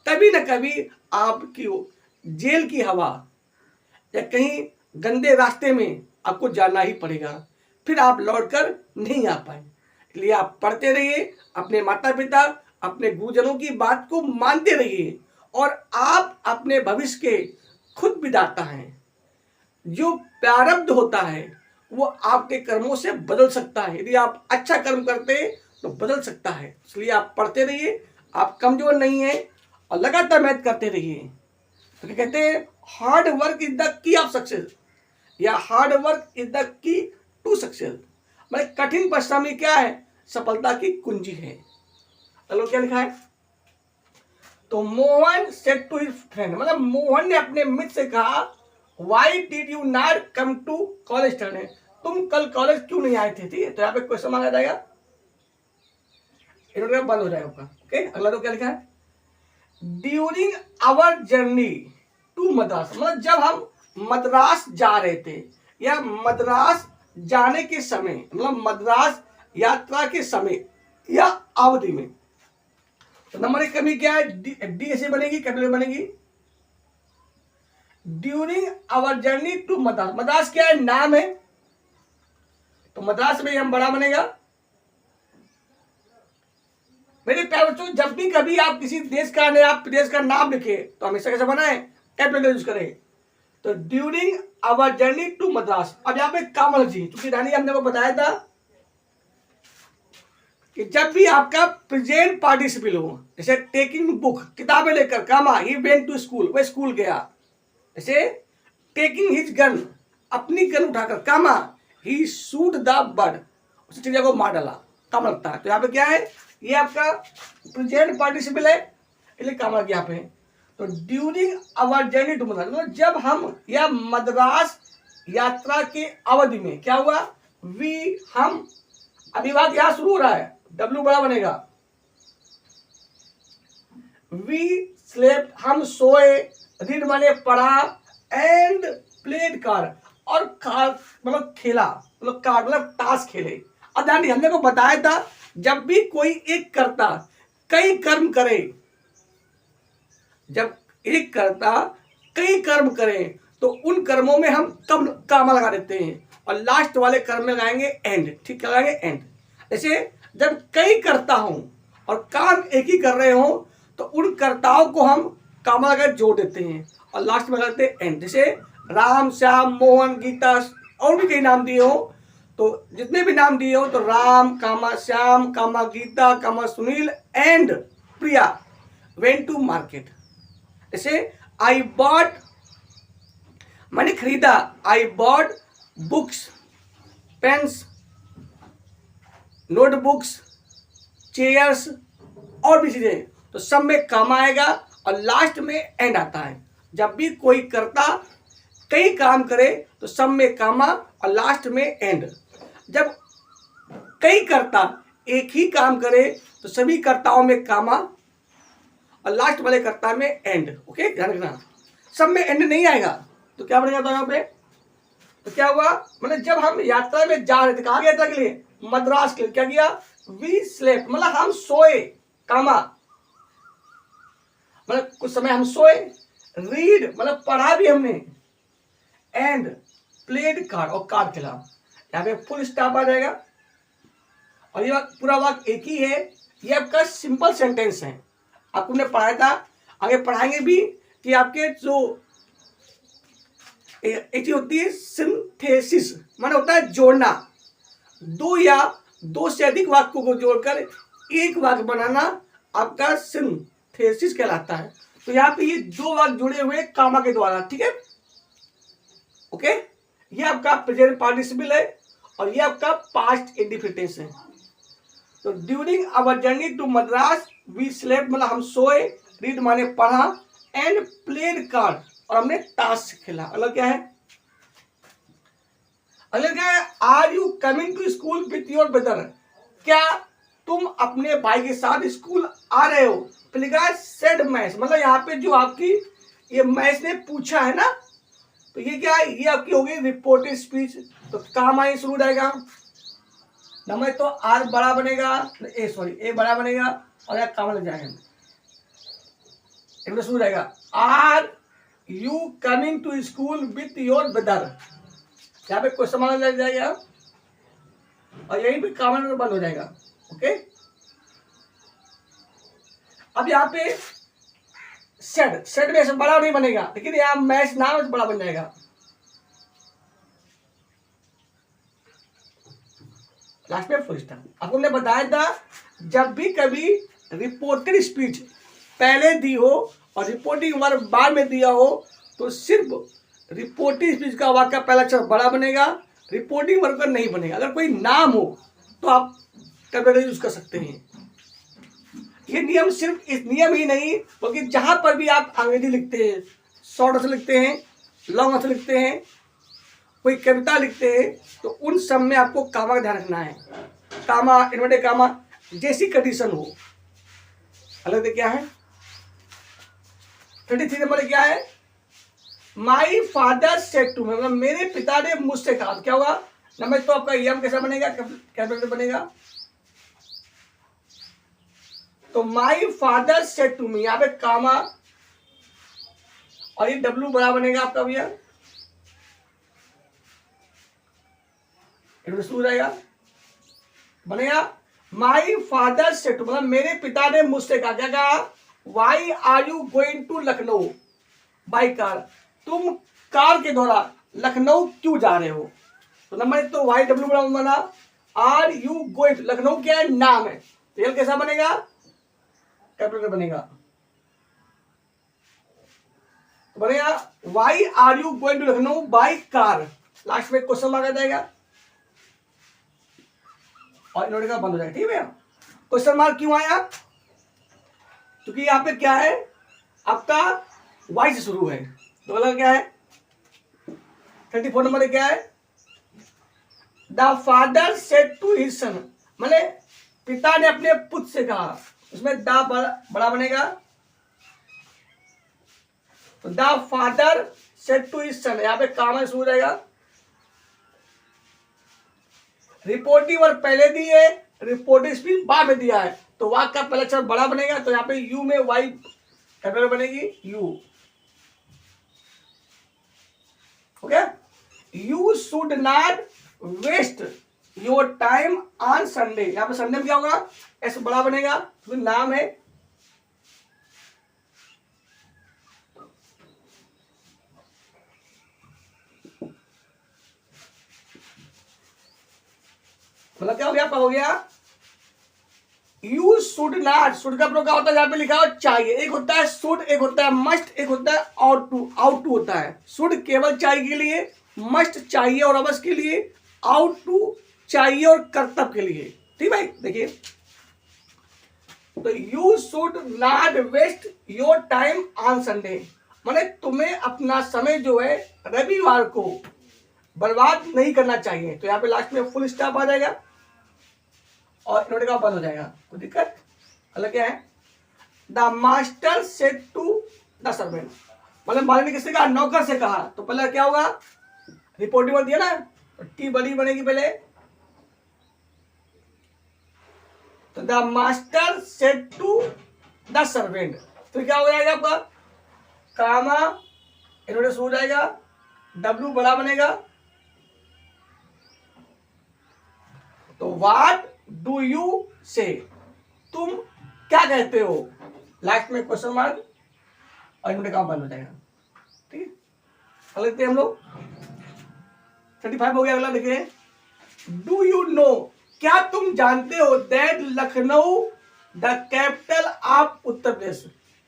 कभी ना कभी आपकी जेल की हवा या कहीं गंदे रास्ते में आपको जाना ही पड़ेगा, फिर आप लौटकर नहीं आ पाए। इसलिए आप पढ़ते रहिए, अपने माता पिता, अपने गुरुजनों की बात को मानते रहिए, और आप अपने भविष्य के खुद विधाता हैं। जो प्रारब्ध होता है वो आपके कर्मों से बदल सकता है। यदि आप अच्छा कर्म करते हैं तो बदल सकता है। इसलिए आप पढ़ते रहिए, आप कमजोर नहीं हैं, और लगातार मेहनत करते रहिए। तो क्या कहते हैं, hard work is the key of success, या hard work is the key to success. मतलब कठिन परिश्रम ही क्या है? सफलता की कुंजी है। चलो क्या लिखा है? तो Mohan said to his friend, मतलब मोहन ने अपने मित्र से कहा, why did you not come to college study, तुम कल कॉलेज क्यों नहीं आए थे? ठीक है, तो यहाँ पे क्वेश्चन मांगा जाएगा, बंद हो जाएगा आपका। ओके, अगला तो क्या लिखा है? During our journey to Madras, मतलब जब हम मद्रास जा रहे थे, या मद्रास जाने के समय, मतलब मद्रास यात्रा के समय या अवधि में। तो नंबर 1 कभी क्या है? डी ऐसे बनेगी, कैपिटल बनेगी। During our journey to Madras, Madras क्या है? नाम है, तो मद्रास में हम बड़ा बनेगा। मेरे प्यारे बच्चों, जब भी कभी आप किसी देश का या आप प्रदेश का नाम लिखे तो हमेशा कैसे बनाए? कैपिटल यूज करें। तो during our journey to Madras. अब यहाँ पे कामल जी, क्योंकि रानी हमने को बताया था कि जब भी आपका प्रेजेंट पार्टिसिपल हो, जैसे टेकिंग बुक, किताबें लेकर, कामा ही वेंट टू स्कूल, वह स्कूल गया। जैसे टेकिंग हिज गन, अपनी गन उठाकर, कामा ही शूट द बर्ड, उस चिड़िया को मार डाला, काम लगता है। तो यहाँ पे क्या है? ये आपका प्रेजेंट पार्टिसिपल है, इसलिए काम लग यहाँ पे। तो during our journey to Madras, मतलब जब हम या मद्रास यात्रा के अवधि में क्या हुआ? वी, हम, अभिवाद यहां शुरू हो रहा है, डब्ल्यू बड़ा बनेगा। वी स्लेप्ट, हम सोए, रीड माने पढ़ा, एंड प्लेड कार्ड, और कार्ड मतलब खेला, मतलब कार्ड मतलब टास्क खेले। अब ध्यान हमने को बताया था, जब भी कोई एक कर्ता कई कर्म करे, जब एक कर्ता कई कर्म करे तो उन कर्मों में हम कम कामा लगा देते हैं, और लास्ट वाले कर्म में लगाएंगे एंड। ठीक, क्या लगाएंगे? एंड। जैसे जब कई करता हूं और काम एक ही कर रहे हो तो उन कर्ताओं को हम कामा लगा जोड़ देते हैं और लास्ट में लगाते हैं एंड। जैसे राम, श्याम, मोहन, गीता, और भी कई नाम दिए हो, तो जितने भी नाम दिए हो, तो Ram comma Shyam comma Geeta comma Sunil and Priya went to market. जैसे आई बॉट मैंने खरीदा, I bought books, pens, notebooks, chairs और भी चीजें, तो सब में काम आएगा और लास्ट में एंड आता है। जब भी कोई कर्ता कई काम करे तो सब में कामा और लास्ट में एंड। जब कई कर्ता एक ही काम करे तो सभी कर्ताओं में कामा और लास्ट वाले कर्ता में एंड। ओके, ध्यान रखना, सब में एंड नहीं आएगा तो क्या बनेगा यहाँ पे। तो क्या हुआ, मतलब जब हम यात्रा में जा रहे थे, कहाँ गए यात्रा के लिए, मद्रास के लिए, क्या किया, वी स्लेप्ट, मतलब हम सोए, कामा मतलब कुछ समय हम सोए, रीड मतलब पढ़ा भी हमने, एंड प्लेड कार्ड और कार्ड खेला। यहाँ पे फुल स्टॉप आ जाएगा और ये पूरा वाक्य एक ही है। ये आपका सिंपल सेंटेंस है, आपको हमने पढ़ाया था, आगे पढ़ाएंगे भी कि आपके जो एक चीज होती है सिंथेसिस, माने होता है जोड़ना, दो या दो से अधिक वाक्यों को जोड़कर एक वाक्य बनाना आपका सिंथेसिस कहलाता है। तो यहाँ पे ये दो वाक्य जुड़े हुए कामा के द्वारा, ठीक है। ओके, ये आपका प्रेजेंट पार्टिसिपल है और ये आपका पास्ट इंडिफिनिट है। तो during our journey to Madras we slept, मतलब हम सोए, रीड माने पढ़ा, एंड प्लेड कार्ड और हमने टास्क खेला। अलग क्या है, अलग क्या है, are you coming to school with your brother, क्या तुम अपने भाई के साथ स्कूल आ रहे हो। फिर लिखा है सेड मैच, मतलब यहाँ पे जो आपकी ये मैच ने पूछा है ना, तो ये क्या है, ये आपकी होगी रिपोर्टेड स्पीच। तो काम आई शुरू रहेगा, नंबर तो आर बड़ा बनेगा, ए बड़ा बनेगा और यहाँ काम लग जाएगा, शुरू रहेगा, are you coming to school with your brother, यहाँ पे क्वेश्चन मार्क लग जाएगा और यहीं पे कॉमन बंद हो जाएगा। ओके, अब यहाँ पे सेड में से बड़ा नहीं बनेगा, लेकिन यहाँ मैच नाम बड़ा बन जाएगा। लास्ट में फुल स्टॉप। आपको हमने बताया था जब भी कभी रिपोर्टेड स्पीच पहले दी हो और रिपोर्टिंग वर्ब बाद में दिया हो तो सिर्फ रिपोर्टिंग स्पीच का वाक्य पहला अक्षर बड़ा बनेगा, रिपोर्टिंग वर्ब का नहीं बनेगा। अगर कोई नाम हो तो आप कैपिटल यूज कर सकते हैं। ये नियम सिर्फ इस नियम ही नहीं बल्कि जहां पर भी आप अंग्रेजी लिखते हैं, शॉर्ट अर्थ लिखते हैं, लॉन्ग अर्थ लिखते हैं, कोई कविता लिखते हैं, तो उन सब में आपको कामा का ध्यान रखना है। कामा, इन्वर्टेड कामा, जैसी कंडीशन हो। अलग क्या है 33 नंबर क्या है, my father said to me, मतलब मेरे पिता ने मुझसे कहा। क्या होगा, नंबर तो आपका यम कैसा बनेगा, कैपिटल बनेगा। तो my father said to me, यहाँ पे कामा और ये डब्ल्यू बड़ा बनेगा आपका भैया, शुरू रहेगा, बनेगा माई फादर सेड टू, मतलब मेरे पिता ने मुझसे कहा। क्या कहा, why are you going to Lucknow by car, तुम कार के द्वारा लखनऊ क्यों जा रहे हो। तो नंबर तो वाई डब्ल्यू बड़ा बना, आर यू गोइंग, लखनऊ क्या है, नाम है, तो ये कैसा बनेगा, कैपिटल बनेगा, तो बनेगा why are you going to Lucknow by car, last में क्वेश्चन मार्क आ जाएगा और इन्वर्टेड का बंद हो जाएगा। ठीक है, क्वेश्चन मार्क क्यों आया, क्योंकि यहाँ पे क्या है आपका वाई से शुरू है। तो अलग क्या है 34 नंबर क्या है, the father said to his son, मैंने पिता ने अपने पुत्र से कहा, उसमें द बड़ा बनेगा, तो the father said to his son, यहाँ पे काम शुरू रहेगा। रिपोर्टिंग वर्ब पहले दी है, रिपोर्टिंग स्पीच बाद में दिया है, तो वाक्य का पहला अक्षर बड़ा बनेगा, तो यहाँ पे यू में वाई कैपिटल बनेगी, U. Okay, you should not waste your time on Sunday, यहाँ पे संडे में क्या होगा, एस बड़ा बनेगा, तो नाम है, मतलब क्या हो गया, आपका हो गया यू शुड नॉट, शुड का प्रयोग क्या होता है, यहाँ पे लिखा हो चाहिए, एक होता है शुड, एक होता है मस्ट, एक होता है आउट टू होता है। शुड केवल चाहिए के लिए, मस्ट चाहिए और अवश्य के लिए, आउट टू चाहिए और कर्तव्य के लिए। ठीक भाई, देखिए तो you should not waste your time on Sunday, माने तुम्हें अपना समय जो है रविवार को बर्बाद नहीं करना चाहिए। तो यहाँ पे लास्ट में फुल स्टॉप आ जाएगा और इन्वर्टेड कॉमा बंद हो जाएगा, कोई दिक्कत? अलग क्या है, the master said to the servant, मतलब मालिक ने किससे कहा, नौकर से कहा। तो पहले क्या होगा, रिपोर्टिंग दिया ना, तो टी बड़ी बनेगी पहले, तो the master said to the servant, तो क्या हो जाएगा आपका, कामा इन्वर्टेड हो जाएगा, डब्ल्यू बड़ा बनेगा, तो व्हाट डू यू से, तुम क्या कहते हो, लास्ट में क्वेश्चन मार्क और इन्वर्टेड कॉमा बंद हो जाएगा। ठीक है, अगले देखते हैं हम लोग 35 हो गया। अगला देखिए, डू यू नो, क्या तुम जानते हो, that Lucknow the capital of Uttar Pradesh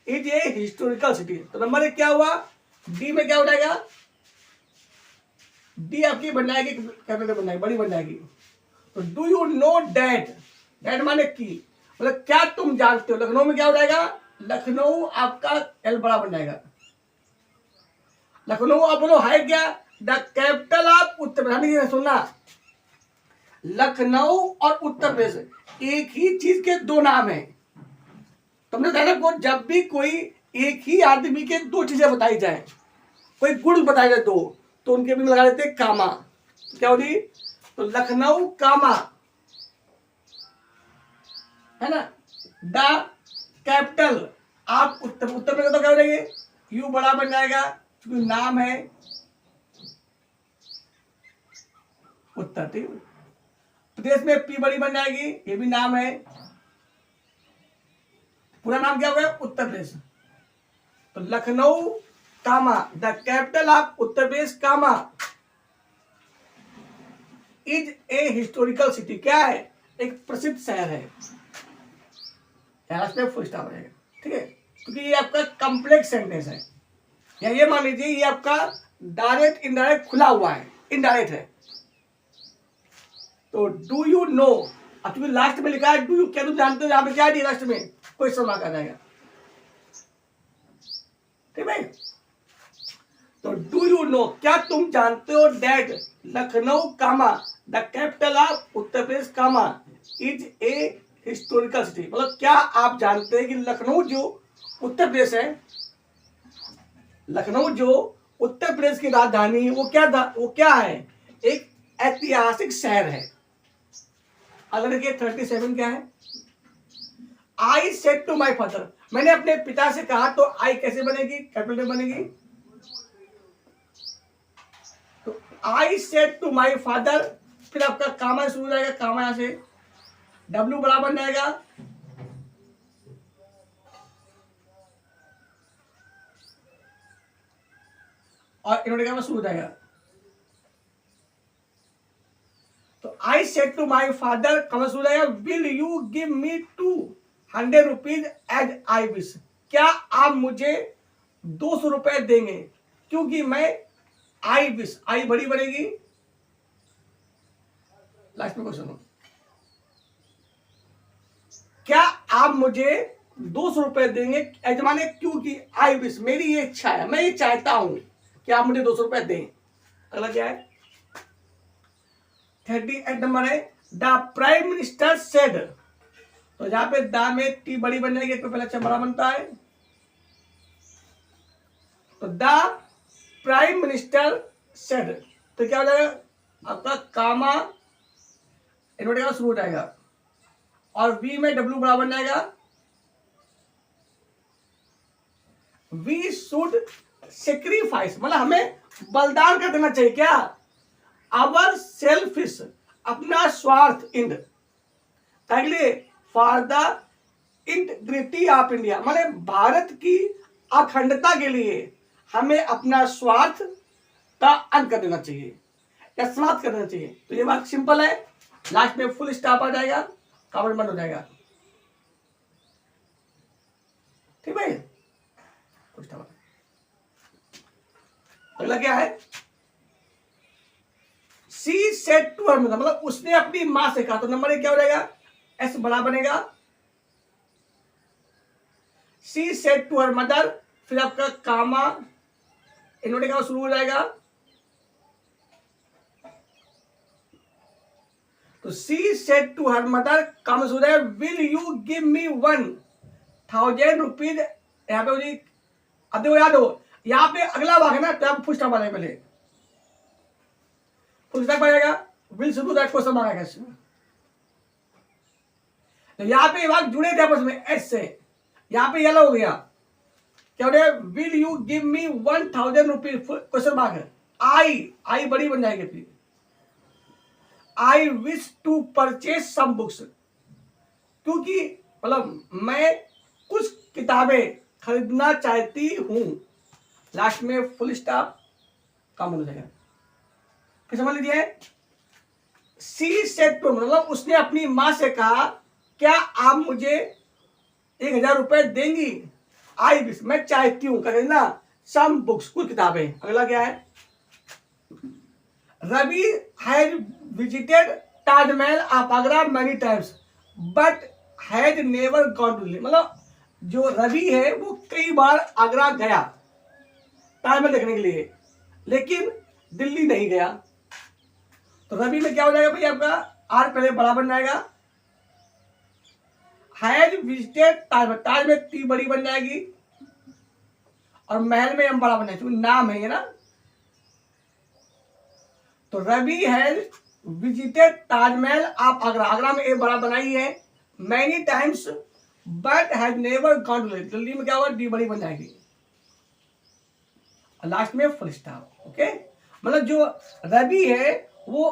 is a historical city. तो नंबर एक क्या हुआ, डी में क्या हो जाएगा, डी आपकी बन जाएगी कैपिटल बन जाएगी, बड़ी बन जाएगी। तो do you know that, that माने की, मतलब क्या तुम जानते हो, लखनऊ में क्या हो जाएगा, लखनऊ आपका एल बड़ा बन जाएगा, लखनऊ आप बोलो है क्या, द कैपिटल ऑफ उत्तर प्रदेश। सुनना, लखनऊ और उत्तर प्रदेश एक ही चीज के दो नाम है। तुमने देखा को, जब भी कोई एक ही आदमी के दो चीजें बताई जाए, कोई गुण बताए जाए दो, तो उनके भी लगा देते हैं कामा। तो क्या होगी, तो लखनऊ कामा है ना, द कैपिटल आप उत्तर प्रदेश, तो क्या हो जाएंगे, यू बड़ा बन जाएगा क्योंकि नाम है उत्तर। ठीक, प्रदेश में पी बड़ी बन जाएगी, ये भी नाम है, पूरा नाम क्या हो गया, उत्तर प्रदेश। तो Lucknow comma the capital of Uttar Pradesh comma is a historical city, क्या है, एक प्रसिद्ध शहर है। फुल स्टॉप रहेगा। ठीक है, क्योंकि ये आपका कॉम्प्लेक्स सेंटेंस है, या ये मान लीजिए ये आपका डायरेक्ट इनडायरेक्ट खुला हुआ है, इनडायरेक्ट है। तो डू यू नो, अब तुम्हें लास्ट में लिखा है डू यू, क्या तुम जानते हो, यहाँ पे क्या है लास्ट में, कोई मार्क आ जाएगा। ठीक है, तो डू यू नो, क्या तुम जानते हो, that Lucknow comma the capital of Uttar Pradesh comma is a historical city, मतलब क्या आप जानते हैं कि लखनऊ जो उत्तर प्रदेश है, लखनऊ जो उत्तर प्रदेश की राजधानी है, वो क्या है, एक ऐतिहासिक शहर है। अगर देखिए 37 क्या है, I said to my father, मैंने अपने पिता से कहा। तो आई कैसे बनेगी, कैपिटल बनेगी, तो I said to my father, फिर आपका कामा शुरू हो जाएगा, कामा यहां से डब्ल्यू बड़ा बन जाएगा, और इन्वर्टेड कॉमा शुरू हो जाएगा। तो I said to my father, comma शुरू हो जाएगा, will you give me 200 rupees as I wish, क्या आप मुझे 200 रुपए देंगे क्योंकि मैं आई विश, आई बड़ी बनेगी, लास्ट में क्वेश्चन, क्या आप मुझे 200 रुपए देंगे, यजमाने क्योंकि आई विश, मेरी ये इच्छा है, मैं ये चाहता हूं कि आप मुझे 200 रुपए दें। अगला क्या है, 38 नंबर है, द प्राइम मिनिस्टर सेड, तो जहां पे द में टी बड़ी बन जाएगी, तो पहले अच्छा बड़ा बनता है, तो द प्राइम मिनिस्टर सेड, तो क्या हो जाएगा आपका कामा इन्वर्टेड कॉमा शुरू हो जाएगा, और वी में डब्ल्यू बड़ा बन जाएगा, वी शुड सेक्रीफाइस, मतलब हमें बलिदान कर देना चाहिए, क्या, आवर सेल्फिश, अपना स्वार्थ, इंड अगले for the integrity of India, माने भारत की अखंडता के लिए हमें अपना स्वार्थ का अंत कर देना चाहिए या समाप्त कर देना चाहिए। तो ये बात सिंपल है, लास्ट में फुल स्टॉप आ जाएगा, कमेंट बंद हो जाएगा। ठीक भाई, कुछ था। अगला क्या है, she said to her mother, मतलब उसने अपनी मां से कहा, तो नंबर एक क्या हो जाएगा, एस बड़ा बनेगा। She said to her mother, फिर आपका कामा इन्होंने कहा शुरू हो जाएगा। तो she said to her mother comma शुरू हो जाएगा, will you give me 1000 rupees. यहाँ पे जी अब देखो याद हो, यहाँ पे अगला भाग है ना, तो आप फुल स्टॉप आ जाएगा, पहले फुल स्टॉप आ जाएगा, विल शुरू दैट क्वेश्चन आ जाएगा। तो यहाँ पे भाग जुड़े थे आपस में एस से, यहाँ पे येलो हो गया, क्या हो गया, will you give me 1000 rupees, question mark है। आई बड़ी बन जाएगी, फिर I wish to purchase some books, क्योंकि मतलब मैं कुछ किताबें खरीदना चाहती हूं, लास्ट में फुल स्टॉप काम हो जाएगा। फिर समझ लीजिए, सी सेड टू, मतलब उसने अपनी मां से कहा, क्या आप मुझे 1000 रुपए देंगी, आई विश मैं चाहती हूं खरीदना, सम बुक्स कुछ किताबें। अगला क्या है, Ravi has visited Taj Mahal of Agra many times but has never gone to, मतलब जो रवि है वो कई बार आगरा गया ताजमहल देखने के लिए, लेकिन दिल्ली नहीं गया। तो रवि में क्या हो जाएगा भाई, आपका आर पहले बड़ा बन जाएगा, हैज विजिटेड ताजमहल, ताज में टी बड़ी बन जाएगी, और महल में हम बड़ा बन जाएगा, नाम है ये ना। तो Ravi has visited Taj Mahal of Agra, Agra में ए बड़ा बनाई है, many times but has never gone to, Delhi में क्या होगा, डी बड़ी बन जाएगी, लास्ट में फुल स्टॉप। ओके, मतलब जो रवि है वो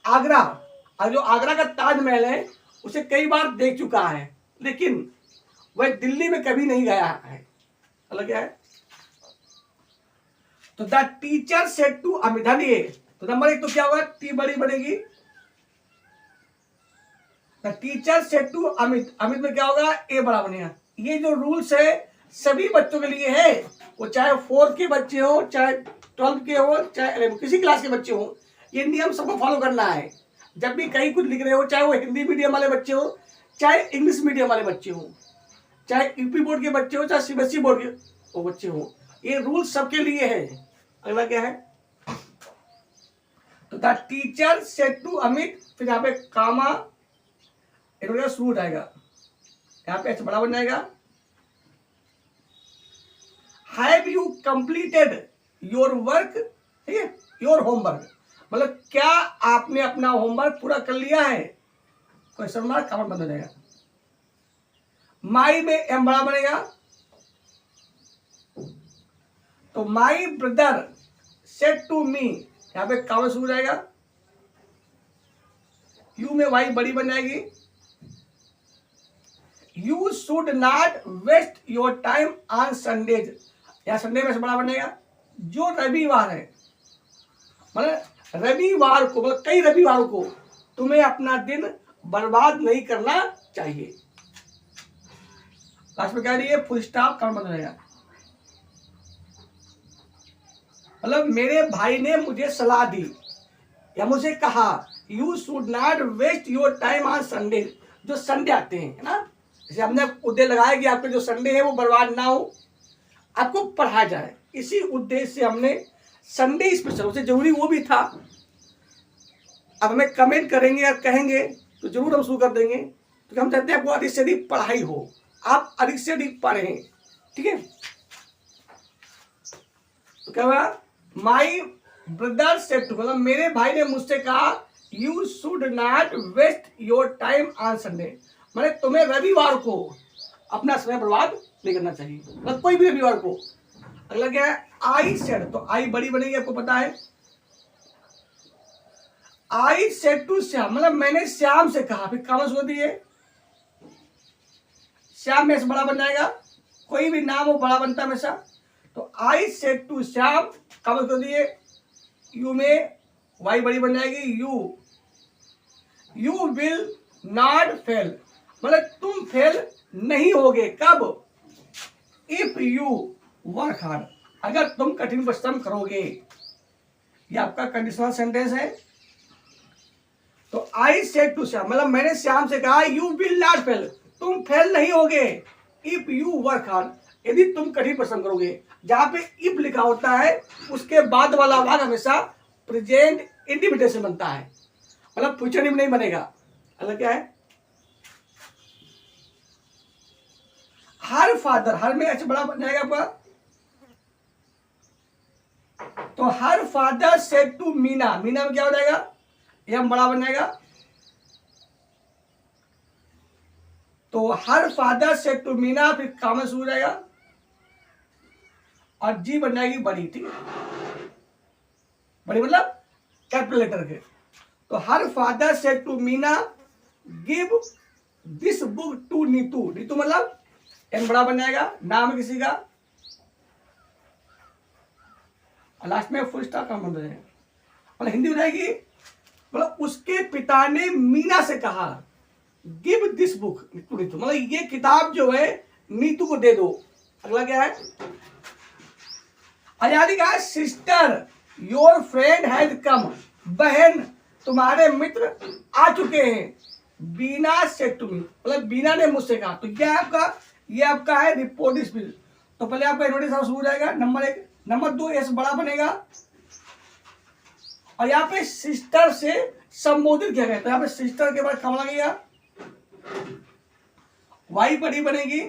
आगरा, और जो आगरा का ताजमहल है उसे कई बार देख चुका है, लेकिन वह दिल्ली में कभी नहीं गया है। अलग क्या है, तो the teacher said to Amit, तो नंबर एक तो क्या होगा, टी बड़ी बनेगी, the teacher said to Amit, Amit में क्या होगा, ए बड़ा बनेगा। ये जो रूल्स है सभी बच्चों के लिए है, वो चाहे 4th के बच्चे हो, चाहे 12th के हो, चाहे 11 किसी क्लास के बच्चे हो, ये नियम सबको फॉलो करना है। जब भी कहीं कुछ लिख रहे हो, चाहे वो हिंदी मीडियम वाले बच्चे हो, चाहे इंग्लिश मीडियम वाले बच्चे हो, चाहे यूपी बोर्ड के बच्चे हो, चाहे सीबीएसई बोर्ड के वो बच्चे हो, ये रूल सबके लिए है। अगला क्या है, तो the teacher said to Amit, फिर यहाँ पे कामा इन्होंने शुरू आएगा, यहाँ पे बड़ा बन जाएगा, have you completed your work, ठीक है, योर होमवर्क, मतलब क्या आपने अपना होमवर्क पूरा कर लिया है, क्वेश्चन मार्क कमेंट बंद हो जाएगा। माई में एम बड़ा बनेगा, तो my brother said to me, यहां पे कामा शुरू हो जाएगा, यू में वाई बड़ी बन जाएगी, you should not waste your time on Sundays, या संडे में से बड़ा बनेगा, जो रविवार है, मतलब रविवार को, मतलब कई रविवारों को तुम्हें अपना दिन बर्बाद नहीं करना चाहिए। लास्ट में क्या है, फुल स्टॉप काम बन जाएगा, मतलब मेरे भाई ने मुझे सलाह दी या मुझे कहा, you should not waste your time on Sunday, जो संडे आते हैं ना, जैसे हमने उद्देश्य लगाया कि आपके जो संडे है वो बर्बाद ना हो, आपको पढ़ा जाए, इसी उद्देश्य से हमने संडे स्पेशल, उसे जरूरी वो भी था। अब हमें कमेंट करेंगे और कहेंगे तो जरूर हम शुरू कर देंगे, क्योंकि हम चाहते हैं आपको अधिक से अधिक पढ़ाई हो, आप अधिक से अधिक पढ़ें, ठीक है। तो क्या हुआ, माई ब्रदर सेड टू, मतलब मेरे भाई ने मुझसे कहा, you should not waste your time on Sunday, मतलब तुम्हें रविवार को अपना समय बर्बाद नहीं करना चाहिए, मतलब कोई भी रविवार को। अगला क्या है, आई सेड, तो आई बड़ी बनेगी, आपको पता है, आई सेड टू श्याम, मतलब मैंने श्याम से कहा, फिर कामा शुरू होती है, श्याम में से बड़ा बन जाएगा, कोई भी नाम हो बड़ा बनता है हमेशा, तो आई सेड टू श्याम, कामा शुरू होती है, यू में वाई बड़ी बन जाएगी, यू विल नॉट फेल, मतलब तुम फेल नहीं होगे, कब, इफ यू वर्क हार्ड, अगर तुम कठिन परिश्रम करोगे, ये आपका कंडीशनल सेंटेंस है। तो आई सेड टू श्याम, मतलब मैंने श्याम से कहा यू विल नॉट फेल, तुम फेल नहीं होगे। इफ यू वर्क हार्ड, यदि तुम कठिन परिश्रम करोगे। जहां पे इफ लिखा होता है उसके बाद वाला भाग हमेशा प्रेजेंट इंडिफिनिट से बनता है, मतलब फ्यूचर में नहीं बनेगा। अलग क्या है, हर फादर, हर में अच्छा बड़ा बन जाएगा आपका। तो her father said to Meena, Meena में क्या हो जाएगा, ये हम बड़ा बन जाएगा। तो her father said to Meena, फिर काम शुरू हो जाएगा और जी बन जाएगी बड़ी। ठीक है, बड़ी मतलब कैपिटल लेटर के। तो her father said to Meena give this book to Nitu, Nitu मतलब एन बड़ा बन जाएगा, नाम है किसी का, लास्ट में फुल स्टॉप का बन जाएगा, मतलब हिंदी हो जाएगी। मतलब उसके पिता ने मीना से कहा give this book to Nitu, मतलब ये किताब जो है नीतू को दे दो। अगला क्या है, आजादी का सिस्टर योर फ्रेंड हैज कम, बहन तुम्हारे मित्र आ चुके हैं। बीना सेड टू मी, मतलब बीना ने मुझसे कहा। तो क्या आपका, ये आपका है रिपोर्ट स्पीच। तो पहले आपका नोटिस शुरू हो जाएगा, नंबर 1, नंबर 2 एस बड़ा बनेगा और यहाँ पे सिस्टर से संबोधित किया गया। तो यहाँ पे सिस्टर के बाद कम लगेगा, वाई बड़ी बनेगी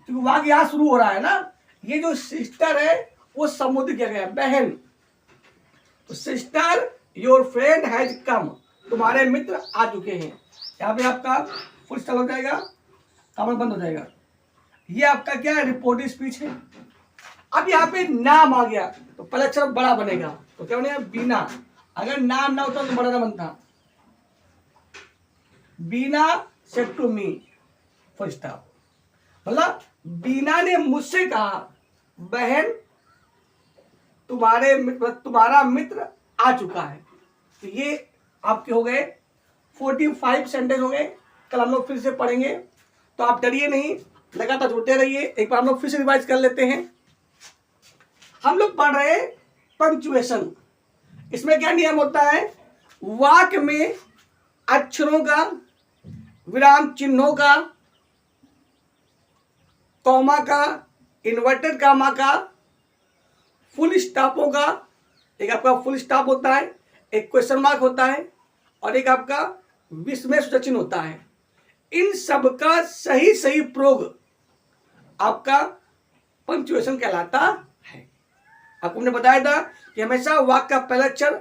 क्योंकि वाक यहां शुरू हो रहा है ना। ये जो सिस्टर है वो संबोधित किया गया, बहन। तो सिस्टर योर फ्रेंड हैज कम, तुम्हारे मित्र आ चुके हैं। यहाँ पे आपका फुल स्टॉप हो जाएगा, कमर बंद हो जाएगा। ये आपका क्या है, रिपोर्टिंग स्पीच है। अब यहाँ पे नाम आ गया तो पहला अक्षर बड़ा बनेगा, तो क्या बनेगा, बीना। अगर नाम ना होता तो बड़ा ना बनता। Bina said to me, full stop. मतलब बीना ने मुझसे कहा बहन तुम्हारा मित्र आ चुका है। तो ये आपके हो गए 45 सेंटेंस हो गए। कल हम लोग फिर से पढ़ेंगे, तो आप डरिए नहीं, लगातार जुड़ते रहिए। एक बार हम लोग फिर से रिवाइज कर लेते हैं। हम लोग पढ़ रहे हैं पंक्चुएशन। इसमें क्या नियम होता है, वाक्य में अक्षरों का, विराम चिन्हों का, कॉमा का, इन्वर्टेड कॉमा का, फुल स्टॉपों का, एक आपका फुल स्टॉप होता है, एक क्वेश्चन मार्क होता है और एक आपका विस्मय सूचक चिन्ह होता है। इन सब का सही सही प्रयोग आपका पंक्चुएशन कहलाता है। आपको हमने बताया था कि हमेशा वाक्य का पहला अक्षर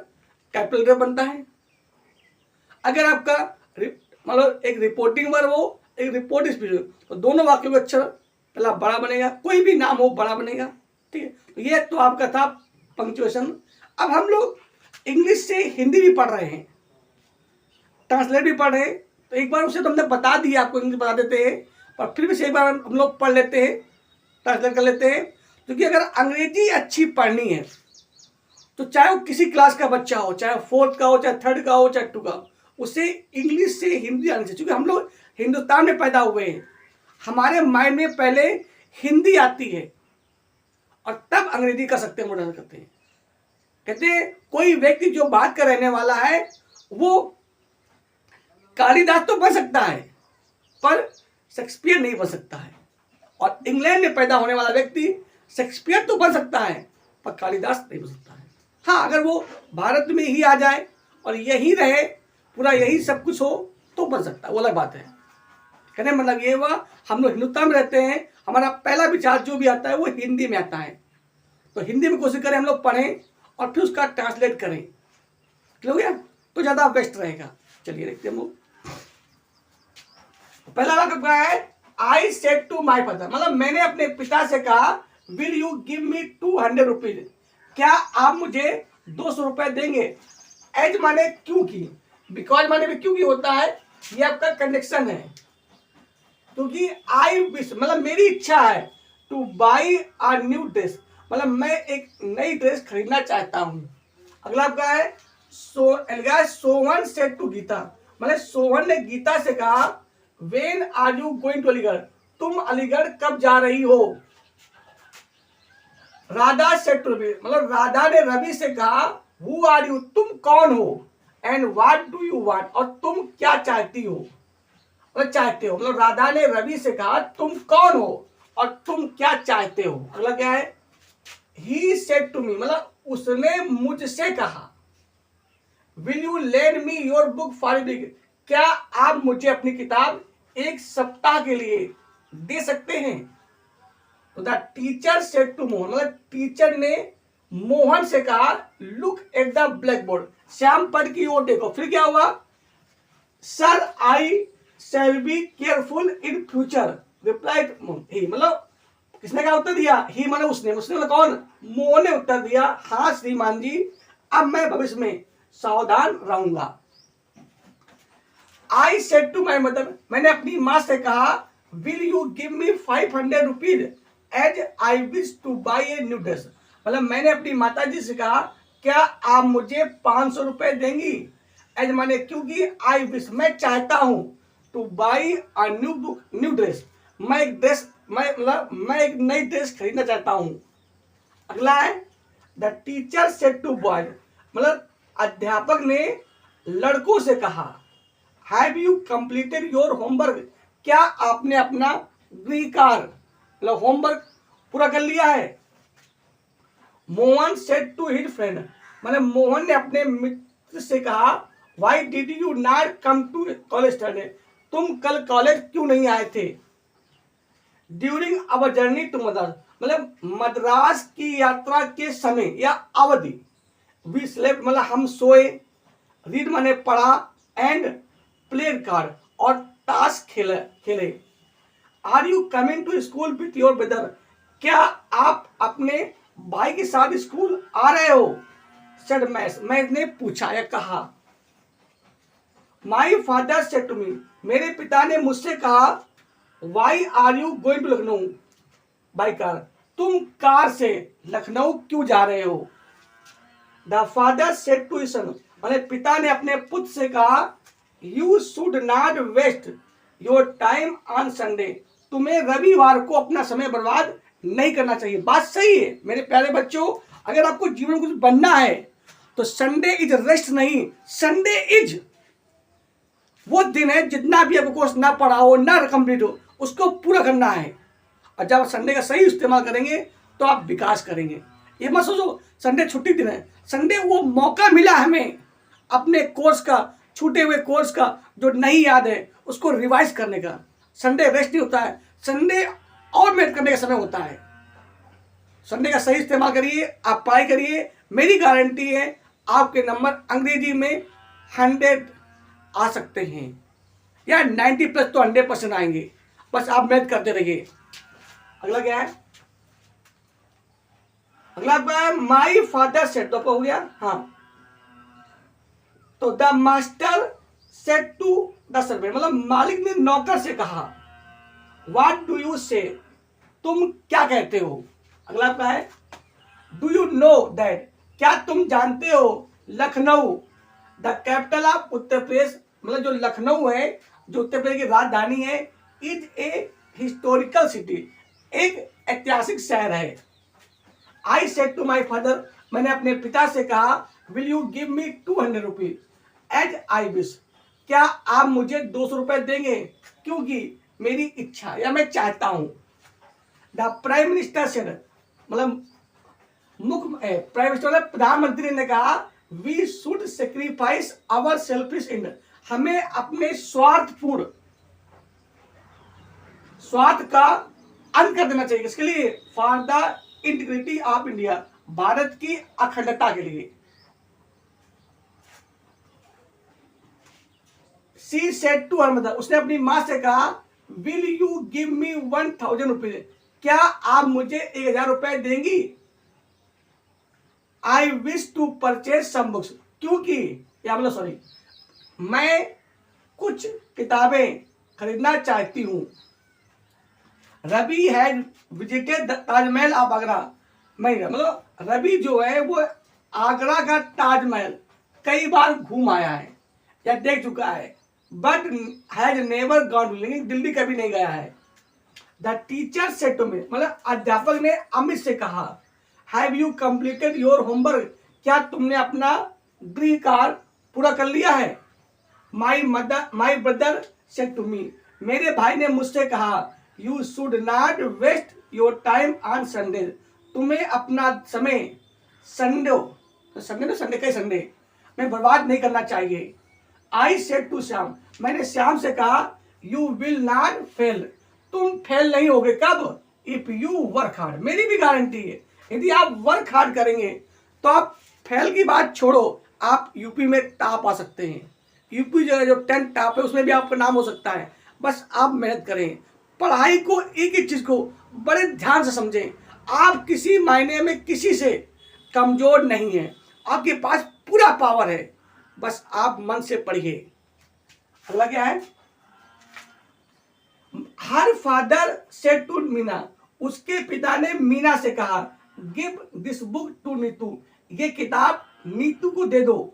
कैपिटल लेटर बनता है। अगर आपका मतलब एक रिपोर्टिंग वर्ब हो, एक रिपोर्ट स्पीच हो, तो दोनों वाक्यों का अक्षर पहला बड़ा बनेगा, कोई भी नाम हो बड़ा बनेगा। ठीक है, तो ये तो आपका था पंक्चुएशन। अब हम लोग इंग्लिश से हिंदी भी पढ़ रहे हैं, ट्रांसलेट भी पढ़ रहे हैं। तो एक बार उसे तो हमने बता दिया, आपको इंग्लिश बता देते हैं, पर फिर भी से एक बार हम लोग पढ़ लेते हैं, ट्रांसलेट कर लेते हैं। क्योंकि अगर अंग्रेजी अच्छी पढ़नी है तो चाहे वो किसी क्लास का बच्चा हो, चाहे 4th का हो, चाहे 3rd का हो, चाहे 2 का, उसे इंग्लिश से हिंदी आनी चाहिए। क्योंकि हम लोग हिंदुस्तान में पैदा हुए हैं, हमारे माइंड में पहले हिंदी आती है और तब अंग्रेजी कर सकते हैं, मॉडर्न करते हैं। कहते हैं कोई व्यक्ति जो भारत का रहने वाला है वो कालिदास तो बन सकता है पर शेक्सपियर नहीं बन सकता है, और इंग्लैंड में पैदा होने वाला व्यक्ति शेक्सपियर तो बन सकता है पर कालिदास नहीं बन सकता है। हाँ, अगर वो भारत में ही आ जाए और यही रहे, पूरा यही सब कुछ हो तो बन सकता है, वो अलग बात है। कहने मतलब ये हुआ, हम लोग हिंदुस्तान में रहते हैं, हमारा पहला विचार जो भी आता है वो हिंदी में आता है। तो हिंदी में कोशिश करें हम लोग पढ़ें और फिर उसका ट्रांसलेट करें, ठीक हो गया, तो ज़्यादा बेस्ट रहेगा। चलिए देखते हैं हम लोग। पहला वाक्य क्या है, I said to my father, मतलब मैंने अपने पिता से कहा will you give me 200 rupees, क्या आप मुझे 200 रुपए देंगे। एज माने क्योंकि, बिकॉज माने भी क्योंकि होता है, ये आपका कंडीशन है। क्योंकि आई विश मतलब मेरी इच्छा है, two by a new dress मतलब मैं एक नई ड्रेस खरीदना चाहता हूं। अगला आपका है सोहन सेड टू गीता, मतलब सोहन ने गीता से कहा when are you going to Aligarh, तुम अलीगढ़ कब जा रही हो? राधा सेड टू रवि, मतलब राधा ने रवि से कहा हु आर यू, तुम कौन हो, and what do you want, और तुम क्या चाहती हो, मतलब चाहते हो। मतलब राधा ने रवि से कहा तुम कौन हो और तुम क्या चाहते हो। अगला क्या है? ही सेड टू मी, मतलब उसने मुझसे कहा will you lend me your book for a week, क्या आप मुझे अपनी किताब एक सप्ताह के लिए दे सकते हैं। तो the teacher said to Mohan, मतलब टीचर ने मोहन से कहा look at the blackboard, श्याम पढ़ की ओर देखो। फिर क्या हुआ? Sir I shall be careful in future replied he, मतलब किसने क्या उत्तर दिया? ही माने उसने, उसने मतलब कौन? मोहन ने उत्तर दिया हाँ श्रीमान जी, अब मैं भविष्य में सावधान रहूंगा। I said to my mother, मैंने अपनी माँ से कहा will you give me 500 rupees as I wish to buy a new dress, मतलब मैंने अपनी माता जी से कहा क्या आप मुझे 500 रुपए देंगी, एज माने क्योंकि आई विश मैं चाहता हूं, two by a new book new dress, मैं एक ड्रेस मैं एक नई ड्रेस खरीदना चाहता हूं। अगला है the teacher said to boys, मतलब अध्यापक ने लड़कों से कहा have you completed your homework, क्या आपने अपना गृह कार्य मतलब होमवर्क पूरा कर लिया है। Mohan said to his friend, मतलब मोहन ने अपने मित्र से कहा why did you not come to college today, तुम कल कॉलेज क्यों नहीं आए थे। During our journey to Madras, मतलब मद्रास की यात्रा के समय या अवधि, वी स्लेप्ट मतलब हम सोए, रीड माने पढ़ा, एंड प्लेड कार्ड और ताश खेले। Are you coming to school with your brother, क्या आप अपने भाई के साथ स्कूल आ रहे हो। सेड मैथ ने पूछा या कहा। My father said to me, मेरे पिता ने मुझसे कहा why are you going to Lucknow by car, तुम कार से लखनऊ क्यों जा रहे हो। The father said to son, मैंने पिता ने अपने पुत्र से कहा you should not waste your time on Sunday, तुम्हें रविवार को अपना समय बर्बाद नहीं करना चाहिए। बात सही है मेरे प्यारे बच्चों, अगर आपको जीवन में कुछ बनना है तो संडे इज रेस्ट नहीं, संडे इज वो दिन है जितना भी आपको कोर्स ना पढ़ा हो ना कंप्लीट हो उसको पूरा करना है। और जब आप संडे का सही इस्तेमाल करेंगे तो आप विकास करेंगे। ये मत सोचो संडे छुट्टी दिन है, संडे वो मौका मिला हमें अपने कोर्स का, छूटे हुए कोर्स का जो नहीं याद है उसको रिवाइज करने का। संडे रेस्ट नहीं होता है, संडे और मेहनत करने का समय होता है। संडे का सही इस्तेमाल करिए, आप पढ़ाई करिए, मेरी गारंटी है आपके नंबर अंग्रेजी में 100 आ सकते हैं या 90 प्लस तो 100% आएंगे, बस आप मेहनत करते रहिए। अगला क्या है? अगला है माई फादर सेड, तो हो गया हाँ। तो the master said to the servant, मतलब मालिक ने नौकर से कहा व्हाट डू यू से, तुम क्या कहते हो। अगला क्या है? डू यू नो दैट, क्या तुम जानते हो Lucknow the capital of Uttar प्रदेश, मतलब जो लखनऊ है जो उत्तर प्रदेश की राजधानी है, इज ए हिस्टोरिकल सिटी, एक ऐतिहासिक शहर है। I said to my father, मैंने अपने पिता से कहा will you give me 200 rupees as I wish, क्या आप मुझे 200 रुपए देंगे क्योंकि मेरी इच्छा या मैं चाहता हूं। द प्राइम मिनिस्टर सेड, मतलब मुख्य प्राइम मिनिस्टर प्रधानमंत्री ने कहा we should sacrifice our selfish end, हमें अपने स्वार्थपूर्ण स्वार्थ का अंत कर देना चाहिए। किसके लिए? For the integrity of India, भारत की अखंडता के लिए। She said to her mother, उसने अपनी मां से कहा will you give me 1000 rupees, क्या आप मुझे 1000 रुपए देंगी। I wish to purchase some books, क्योंकि या मतलब सॉरी मैं कुछ किताबें खरीदना चाहती हूं। Ravi had visited Taj Mahal of Agra, मैं मतलब रवि जो है वो आगरा का ताजमहल कई बार घूम आया है या देख चुका है, बट हैज नेवर गॉन, लेकिन दिल्ली कभी नहीं गया है। The teacher said to me, मतलब अध्यापक ने अमित से कहा, have you completed your homework, क्या तुमने अपना गृह कार्य पूरा कर लिया है? My brother said to me, मेरे भाई ने मुझसे कहा, you should not waste your time on Sunday, तुम्हें अपना समय संडे का संडे में बर्बाद नहीं करना चाहिए। आई सेड टू श्याम, मैंने श्याम से कहा, यू विल नॉट फेल, तुम फेल नहीं होगे। कब? इफ यू वर्क हार्ड, मेरी भी गारंटी है, यदि आप वर्क हार्ड करेंगे तो आप फेल की बात छोड़ो, आप यूपी में टॉप आ सकते हैं। यूपी जो 10 टॉप है उसमें भी आपका नाम हो सकता है। बस आप मेहनत करें, पढ़ाई को, एक एक चीज को बड़े ध्यान से समझें। आप किसी मायने में किसी से कमजोर नहीं है, आपके पास पूरा पावर है, बस आप मन से पढ़िए। अगला क्या है? Her father said to Meena, उसके पिता ने मीना से कहा, give this book to Nitu, ये किताब नीतू को दे दो।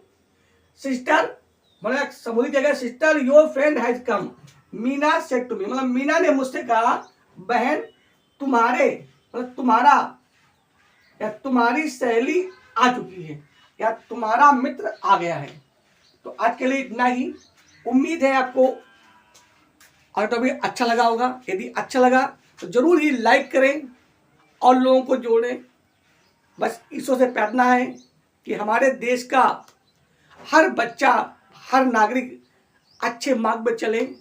सिस्टर, मतलब संबोधित किया गया, sister your friend has come, Meena said to me, मतलब मीना ने मुझसे कहा, बहन तुम्हारे, मतलब तुम्हारा या तुम्हारी सहेली आ चुकी है, या तुम्हारा मित्र आ गया है। तो आज के लिए इतना ही। उम्मीद है आपको और तो भी अच्छा लगा होगा। यदि अच्छा लगा तो जरूर ही लाइक करें और लोगों को जोड़ें। बस ईश्वर से प्रार्थना है कि हमारे देश का हर बच्चा, हर नागरिक अच्छे मार्ग पर चले,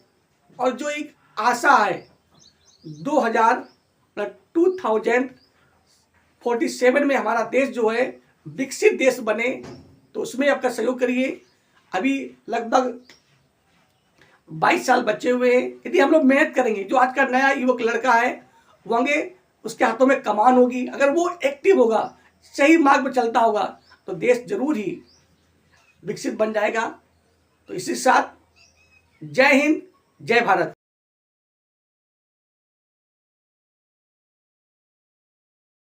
और जो एक आशा है 2047 में हमारा देश जो है विकसित देश बने, तो उसमें आपका सहयोग करिए। अभी लगभग 22 साल बचे हुए हैं। यदि हम लोग मेहनत करेंगे, जो आज का नया युवक लड़का है वो होंगे, उसके हाथों में कमान होगी, अगर वो एक्टिव होगा, सही मार्ग पर चलता होगा, तो देश जरूर ही विकसित बन जाएगा। तो इसी साथ जय हिंद, जय भारत।